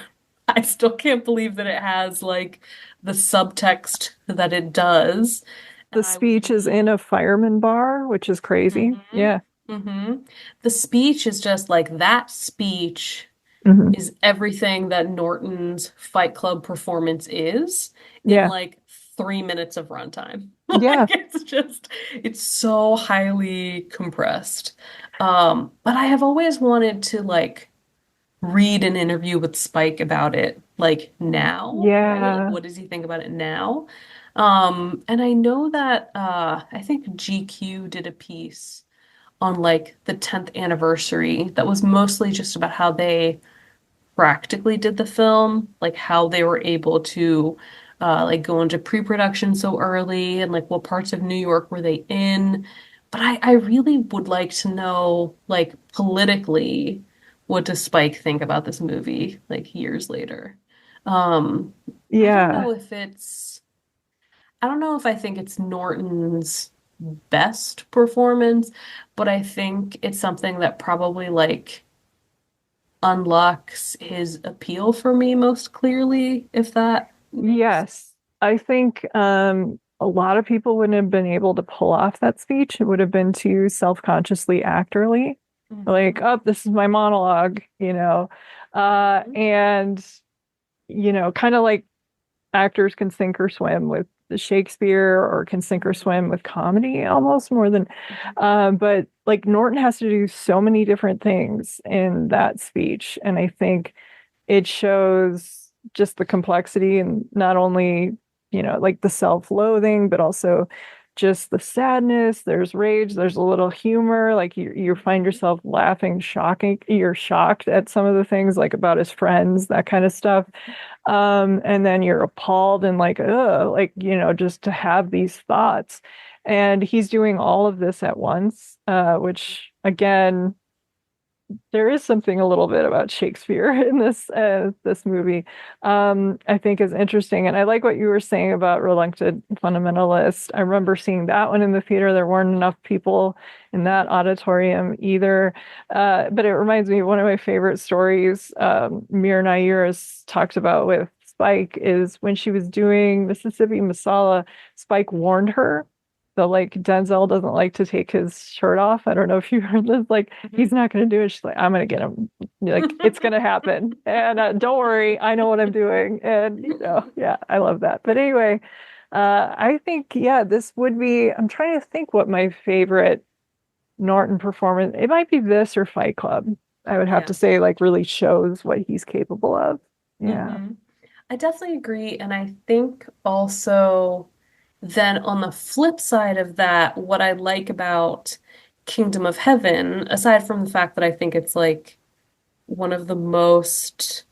Speaker 2: I still can't believe that it has like the subtext that it does.
Speaker 1: The
Speaker 2: And I
Speaker 1: speech is in
Speaker 2: really,
Speaker 1: a fireman bar, which is crazy.
Speaker 2: hmm
Speaker 1: Yeah.
Speaker 2: hmm The speech is just like that speech
Speaker 1: Hmm.
Speaker 2: is everything that Norton's Fight Club performance is in
Speaker 1: Yeah.
Speaker 2: like 3 minutes of runtime.
Speaker 1: Yeah.
Speaker 2: Like it's so highly compressed. But I have always wanted to like read an interview with Spike about it, like now, right? Like
Speaker 1: Yeah.
Speaker 2: what does he think about it now? And I know that I think GQ did a piece on like the 10th anniversary that was mostly just about how they practically did the film, like how they were able to like go into pre-production so early and like what parts of New York were they in. But I really would like to know, like politically, what does Spike think about this movie, like years later? Um, I don't
Speaker 1: Yeah.
Speaker 2: know if it's, I don't know if I think it's Norton's best performance, but I think it's something that probably like unlocks his appeal for me most clearly, if that makes
Speaker 1: Yes. I think a lot of people wouldn't have been able to pull off that speech. It would have been too self-consciously actorly.
Speaker 2: Hmm.
Speaker 1: like, oh, this is my monologue,
Speaker 2: Hmm.
Speaker 1: and kind of like actors can sink or swim with Shakespeare or can sink or
Speaker 2: Hmm.
Speaker 1: swim with comedy almost more than, but like Norton has to do so many different things in that speech. And I think it shows just the complexity and not only, like the self-loathing, but also just the sadness. There's rage, there's a little humor. Like you find
Speaker 2: Hmm.
Speaker 1: yourself laughing, you're shocked at some of the things like about his friends, that kind of stuff. And then you're appalled and like, like, just to have these thoughts. And he's doing all of this at once, which again, there is something a little bit about Shakespeare in this movie. I think is interesting, and I like what you were saying about Reluctant Fundamentalist. I remember seeing that one in the theater. There weren't enough people in that auditorium either, but it reminds me of one of my favorite stories. Mir Nair has talked about with Spike is when she was doing Mississippi Masala. Spike warned her. So like Denzel doesn't like to take his shirt off. I don't know if you heard this. Like he's not going to do it. She's like, I'm going to get him. Like it's going to happen. And don't worry, I know what I'm doing. And yeah, I love that. But anyway, I think yeah, this would be. I'm trying to think what my favorite Norton performance. It might be this or Fight Club. I would have to
Speaker 2: Yeah.
Speaker 1: say like really shows what he's capable of. Yeah.
Speaker 2: Hmm. I definitely agree. And I think also then on the flip side of that, what I like about Kingdom of Heaven, aside from the fact that I think it's like one of the most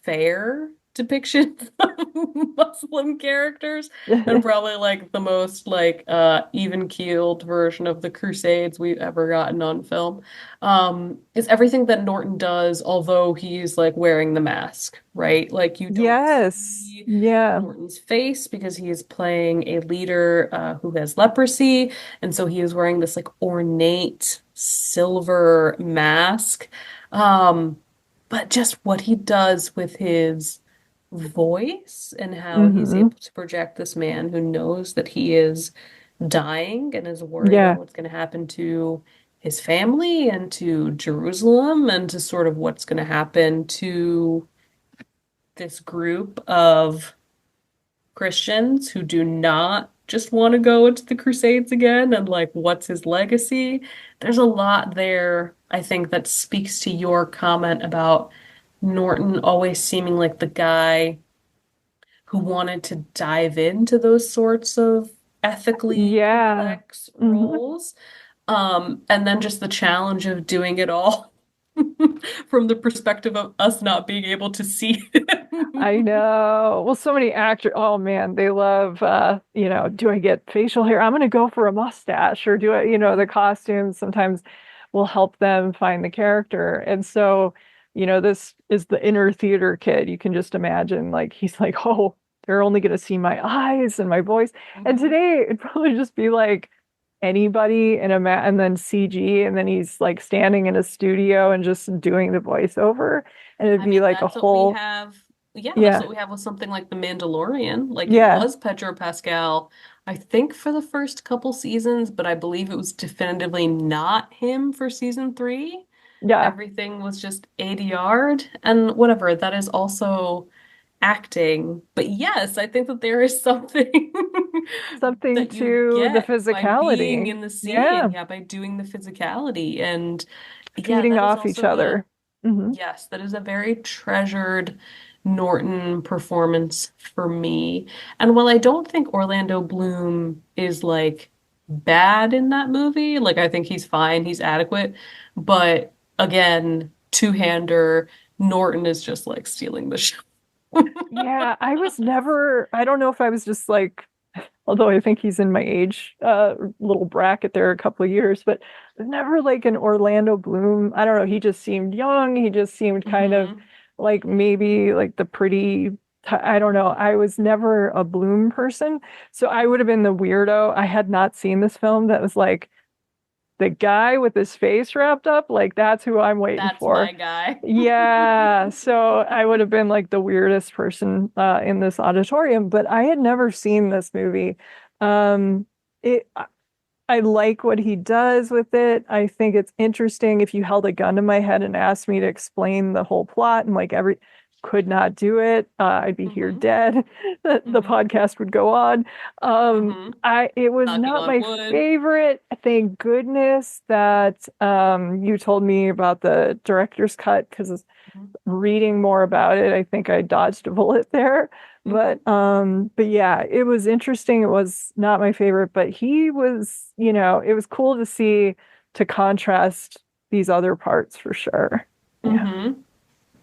Speaker 2: fair depictions of Muslim characters and probably like the most like even-keeled version of the Crusades we've ever gotten on film. Is everything that Norton does, although he's like wearing the mask, right? Like you don't
Speaker 1: Yes.
Speaker 2: see
Speaker 1: Yeah.
Speaker 2: Norton's face because he is playing a leader who has leprosy, and so he is wearing this like ornate silver mask. Um, but just what he does with his voice and how he's
Speaker 1: Hmm.
Speaker 2: able to project this man who knows that he is dying and is worried about
Speaker 1: Yeah.
Speaker 2: what's going to happen to his family and to Jerusalem and to sort of what's going to happen to this group of Christians who do not just want to go into the Crusades again and like what's his legacy. There's a lot there, I think, that speaks to your comment about Norton always seeming like the guy who wanted to dive into those sorts of ethically
Speaker 1: Yeah.
Speaker 2: complex
Speaker 1: Hmm.
Speaker 2: roles. And then just the challenge of doing it all from the perspective of us not being able to see
Speaker 1: I
Speaker 2: him.
Speaker 1: know. Well, so many actors, oh man, they love do I get facial hair? I'm gonna go for a mustache or do I, the costumes sometimes will help them find the character. And so, this is the inner theater kid. You can just imagine like he's like, oh, they're only gonna see my eyes and my voice. And
Speaker 2: Mhm.
Speaker 1: today it'd probably just be like anybody in a mat and then CG, and then he's like standing in a studio and just doing the voiceover. And it'd
Speaker 2: I
Speaker 1: be
Speaker 2: mean,
Speaker 1: like a
Speaker 2: that's what we
Speaker 1: whole,
Speaker 2: have. Yeah, that's
Speaker 1: yeah.
Speaker 2: what we have with something like The Mandalorian. Like it
Speaker 1: Yeah,
Speaker 2: was Pedro Pascal, I think for the first couple seasons, but I believe it was definitively not him for season three.
Speaker 1: yeah,
Speaker 2: Everything was just ADR and whatever. That is also acting. But yes, I think that there is something
Speaker 1: something
Speaker 2: that you
Speaker 1: to the
Speaker 2: get by being
Speaker 1: physicality.
Speaker 2: in the
Speaker 1: Yeah,
Speaker 2: scene. Yeah, by doing the physicality. And yeah,
Speaker 1: feeding
Speaker 2: that is
Speaker 1: off each
Speaker 2: also a
Speaker 1: other. Hmm.
Speaker 2: yes, that is a very treasured Norton performance for me. And while I don't think Orlando Bloom is like bad in that movie, like I think he's fine, he's adequate, but again, two-hander, Norton is just like stealing the show.
Speaker 1: Yeah, I don't know if I was just like, although I think he's in my age little bracket there a couple of years, but never like an Orlando Bloom. I don't know. He just seemed young. He just seemed kind of
Speaker 2: Hmm.
Speaker 1: like maybe like the pretty, I don't know. I was never a Bloom person. So I would have been the weirdo. I had not seen this film that was like, the guy with his face wrapped up, like that's who I'm waiting
Speaker 2: That's
Speaker 1: for.
Speaker 2: my guy.
Speaker 1: Yeah, so I would have been like the weirdest person in this auditorium, but I had never seen this movie. Um, it I like what he does with it. I think it's interesting. If you held a gun to my head and asked me to explain the whole plot and like every could not do it, I'd be here
Speaker 2: Hmm.
Speaker 1: dead. The
Speaker 2: Hmm.
Speaker 1: podcast would go on.
Speaker 2: Hmm.
Speaker 1: I it was
Speaker 2: Knocking
Speaker 1: not
Speaker 2: on
Speaker 1: my
Speaker 2: wood.
Speaker 1: favorite. Thank goodness that you told me about the director's cut because reading more about it, I think I dodged a bullet there.
Speaker 2: Hmm.
Speaker 1: But yeah, it was interesting. It was not my favorite, but he was, it was cool to see to contrast these other parts for sure. Yeah.
Speaker 2: Hmm.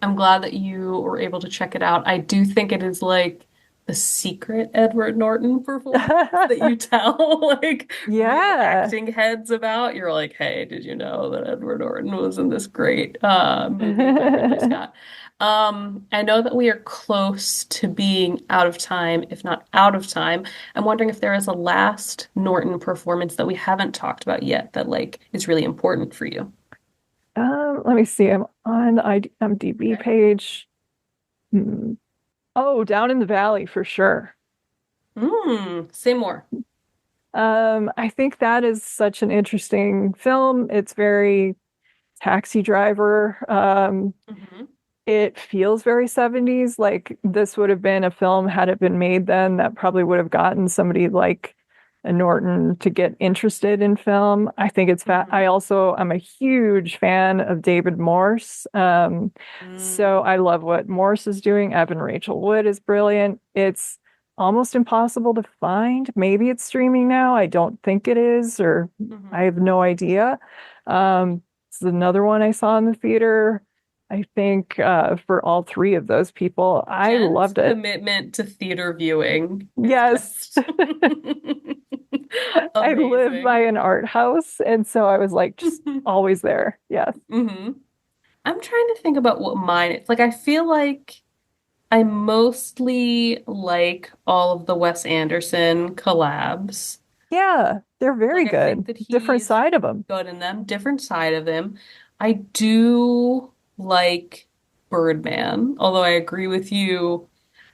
Speaker 2: I'm glad that you were able to check it out. I do think it is like the secret Edward Norton performance that you tell like real
Speaker 1: Yeah.
Speaker 2: acting heads about. You're like, hey, did you know that Edward Norton was in this great movie by Ridley Scott? I know that we are close to being out of time, if not out of time. I'm wondering if there is a last Norton performance that we haven't talked about yet that like is really important for you.
Speaker 1: Let me see. I'm on the IMDb
Speaker 2: Okay.
Speaker 1: page. Hmm. Oh, Down in the Valley for sure.
Speaker 2: Say more.
Speaker 1: I think that is such an interesting film. It's very Taxi Driver.
Speaker 2: Hmm.
Speaker 1: It feels very 70s. Like this would have been a film had it been made then that probably would have gotten somebody like a Norton to get interested in film. I think it's fat.
Speaker 2: Hmm.
Speaker 1: I'm a huge fan of David Morse. So
Speaker 2: Mm.
Speaker 1: I love what Morse is doing. Evan Rachel Wood is brilliant. It's almost impossible to find. Maybe it's streaming now. I don't think it is, or I
Speaker 2: Hmm.
Speaker 1: have no idea. It's another one I saw in the theater. I think for all three of those people, I
Speaker 2: Jen's
Speaker 1: loved it.
Speaker 2: commitment to theater viewing is
Speaker 1: Yes.
Speaker 2: just
Speaker 1: I live by
Speaker 2: amazing.
Speaker 1: an art house, and so I was like just always there. Yes.
Speaker 2: Hmm. I'm trying to think about what mine is. Like, I feel like I mostly like all of the Wes Anderson collabs.
Speaker 1: Yeah, they're very
Speaker 2: Like, I think
Speaker 1: good.
Speaker 2: that
Speaker 1: Different
Speaker 2: he's
Speaker 1: side of them.
Speaker 2: good in them, different side of him. I do like Birdman, although I agree with you.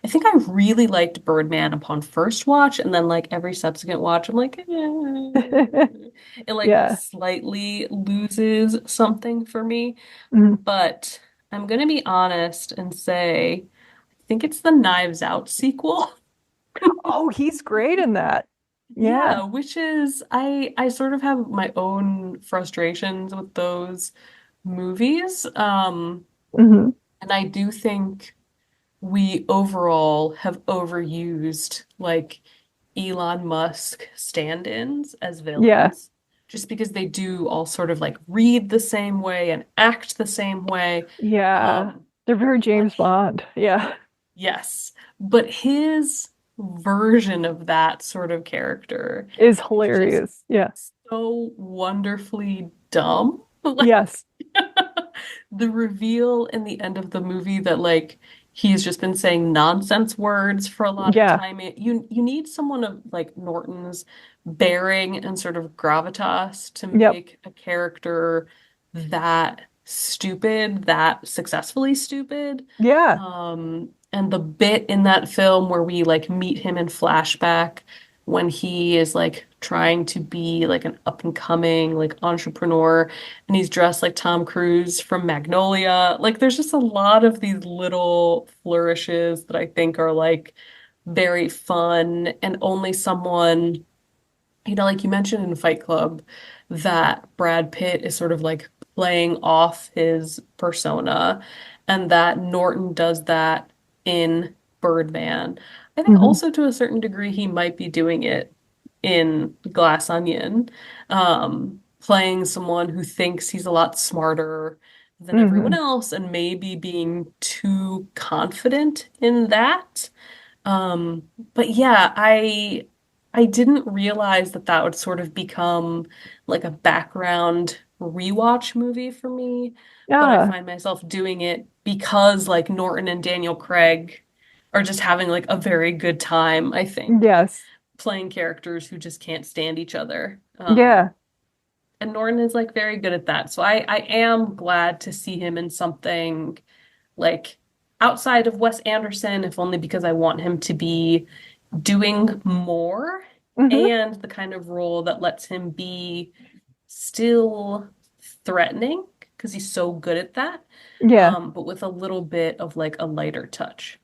Speaker 2: I think I really liked Birdman upon first watch, and then like every subsequent watch, I'm like, it like
Speaker 1: Yeah.
Speaker 2: slightly loses something for me.
Speaker 1: Mhm.
Speaker 2: But I'm gonna be honest and say, I think it's the Knives Out sequel.
Speaker 1: Oh, he's great in that. Yeah.
Speaker 2: Yeah, which is I sort of have my own frustrations with those movies.
Speaker 1: Hmm.
Speaker 2: And I do think we overall have overused like Elon Musk stand-ins as
Speaker 1: Yeah.
Speaker 2: villains just because they do all sort of like read the same way and act the same way.
Speaker 1: Yeah.
Speaker 2: Um,
Speaker 1: They're very
Speaker 2: but
Speaker 1: James Bond. Yeah.
Speaker 2: yes, but his version of that sort of character
Speaker 1: Is
Speaker 2: is just
Speaker 1: hilarious. Yeah.
Speaker 2: so wonderfully dumb. Like
Speaker 1: Yes.
Speaker 2: the reveal in the end of the movie that like he's just been saying nonsense words for a lot of
Speaker 1: Yeah.
Speaker 2: time. You need someone of like Norton's bearing and sort of gravitas to
Speaker 1: Yep.
Speaker 2: make a character that stupid, that successfully stupid.
Speaker 1: Yeah.
Speaker 2: And the bit in that film where we like meet him in flashback when he is like trying to be like an up and coming like entrepreneur and he's dressed like Tom Cruise from Magnolia. Like there's just a lot of these little flourishes that I think are like very fun and only someone, like you mentioned in Fight Club, that Brad Pitt is sort of like playing off his persona, and that Norton does that in Birdman. I think
Speaker 1: Hmm.
Speaker 2: also to a certain degree he might be doing it in Glass Onion, playing someone who thinks he's a lot smarter than everyone
Speaker 1: Hmm.
Speaker 2: else and maybe being too confident in that. Um, but yeah, I didn't realize that that would sort of become like a background rewatch movie for me, but I
Speaker 1: Yeah.
Speaker 2: find myself doing it because like Norton and Daniel Craig are just having like a very good time, I think,
Speaker 1: Yes.
Speaker 2: playing characters who just can't stand each other.
Speaker 1: Yeah.
Speaker 2: And Norton is like very good at that. So I am glad to see him in something like outside of Wes Anderson, if only because I want him to be doing more
Speaker 1: Hmm.
Speaker 2: and the kind of role that lets him be still threatening because he's so good at that,
Speaker 1: Yeah.
Speaker 2: but with a little bit of like a lighter touch.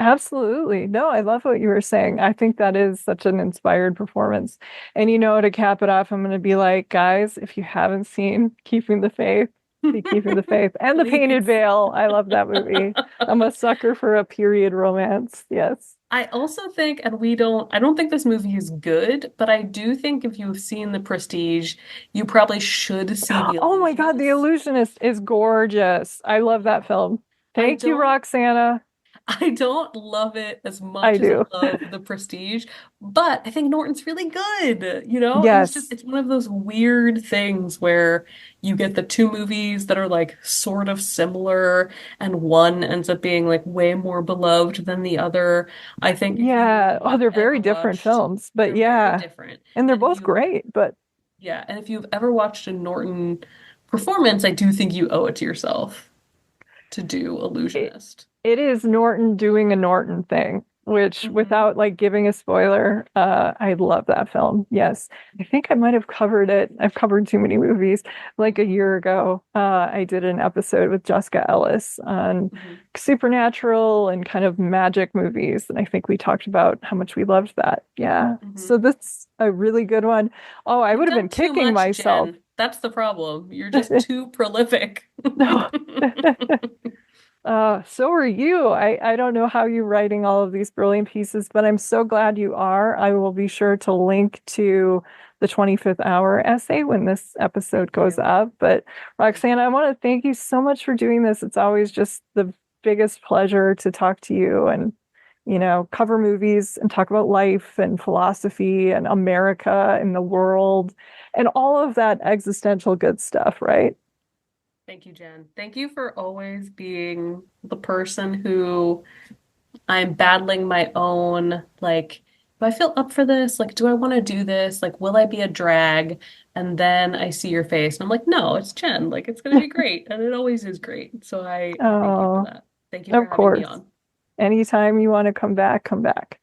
Speaker 1: Absolutely. No, I love what you were saying. I think that is such an inspired performance. And to cap it off, I'm going to be like, guys, if you haven't seen Keeping the Faith, see Keeping the Faith and The Painted
Speaker 2: Please.
Speaker 1: Veil. I love that movie. I'm a sucker for a period romance. Yes.
Speaker 2: I also think, and I don't think this movie is good, but I do think if you've seen The Prestige, you probably should see The
Speaker 1: Oh my God, The
Speaker 2: Illusionist.
Speaker 1: Illusionist is gorgeous. I love that film.
Speaker 2: I
Speaker 1: Thank you,
Speaker 2: don't
Speaker 1: Roxana.
Speaker 2: I don't love it as
Speaker 1: I
Speaker 2: much as I
Speaker 1: do.
Speaker 2: love The Prestige, but I think Norton's really good.
Speaker 1: Yes.
Speaker 2: It's one of those weird things where you get the two movies that are like sort of similar, and one ends up being like way more beloved than the other. I think if
Speaker 1: Yeah.
Speaker 2: you
Speaker 1: Oh,
Speaker 2: have
Speaker 1: they're very
Speaker 2: ever
Speaker 1: different
Speaker 2: watched,
Speaker 1: films, but
Speaker 2: they're very
Speaker 1: yeah.
Speaker 2: different.
Speaker 1: And they're
Speaker 2: And if
Speaker 1: both
Speaker 2: you,
Speaker 1: great, but
Speaker 2: yeah, and if you've ever watched a Norton performance, I do think you owe it to yourself to do
Speaker 1: it,
Speaker 2: Illusionist.
Speaker 1: it is Norton doing a Norton thing, which
Speaker 2: Hmm.
Speaker 1: without like giving a spoiler, I love that film. Yes. I think I might have covered it. I've covered too many movies. Like a year ago, I did an episode with Jessica Ellis on
Speaker 2: Hmm.
Speaker 1: supernatural and kind of magic movies. And I think we talked about how much we loved that. Yeah.
Speaker 2: Hmm.
Speaker 1: So that's a really good one. Oh, I
Speaker 2: You've
Speaker 1: would have
Speaker 2: done
Speaker 1: been
Speaker 2: too
Speaker 1: kicking
Speaker 2: much,
Speaker 1: myself.
Speaker 2: Jen. That's the problem. You're just too prolific.
Speaker 1: No. So are you. I don't know how you're writing all of these brilliant pieces, but I'm so glad you are. I will be sure to link to the 25th hour essay when this episode
Speaker 2: Thank
Speaker 1: goes
Speaker 2: you.
Speaker 1: up. But
Speaker 2: Thank
Speaker 1: Roxana,
Speaker 2: you.
Speaker 1: I want to thank you so much for doing this. It's always just the biggest pleasure to talk to you and, cover movies and talk about life and philosophy and America and the world and all of that existential good stuff, right?
Speaker 2: Thank you, Jen. Thank you for always being the person who I'm battling my own, like, do I feel up for this? Like, do I want to do this? Like, will I be a drag? And then I see your face and I'm like, no, it's Jen. Like, it's going to be great. And it always is great. So I thank you for
Speaker 1: Oh,
Speaker 2: that. Thank you for
Speaker 1: of
Speaker 2: having me
Speaker 1: course.
Speaker 2: on.
Speaker 1: Anytime you want to come back, come back.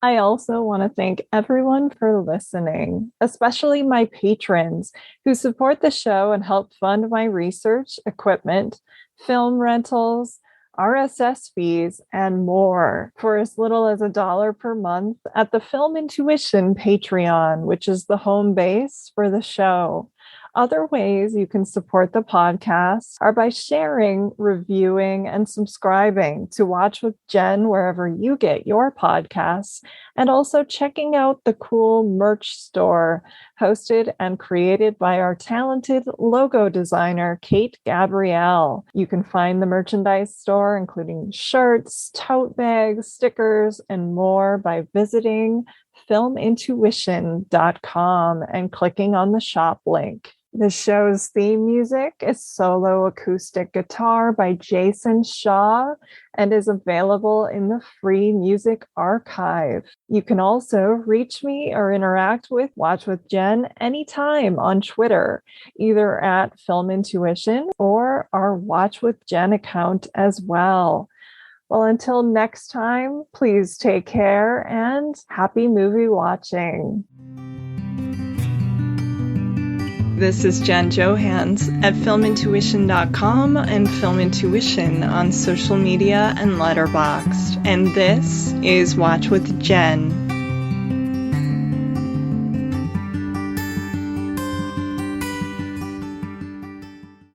Speaker 1: I also want to thank everyone for listening, especially my patrons who support the show and help fund my research, equipment, film rentals, RSS fees, and more for as little as $1 per month at the Film Intuition Patreon, which is the home base for the show. Other ways you can support the podcast are by sharing, reviewing, and subscribing to Watch with Jen wherever you get your podcasts, and also checking out the cool merch store hosted and created by our talented logo designer, Kate Gabrielle. You can find the merchandise store, including shirts, tote bags, stickers, and more by visiting filmintuition.com and clicking on the shop link. The show's theme music is solo acoustic guitar by Jason Shaw and is available in the free music archive. You can also reach me or interact with Watch with Jen anytime on Twitter, either at Film Intuition or our Watch with Jen account as well. Well, until next time, please take care and happy movie watching. This is Jen Johans at filmintuition.com and Film Intuition on social media and Letterboxd. And this is Watch with Jen.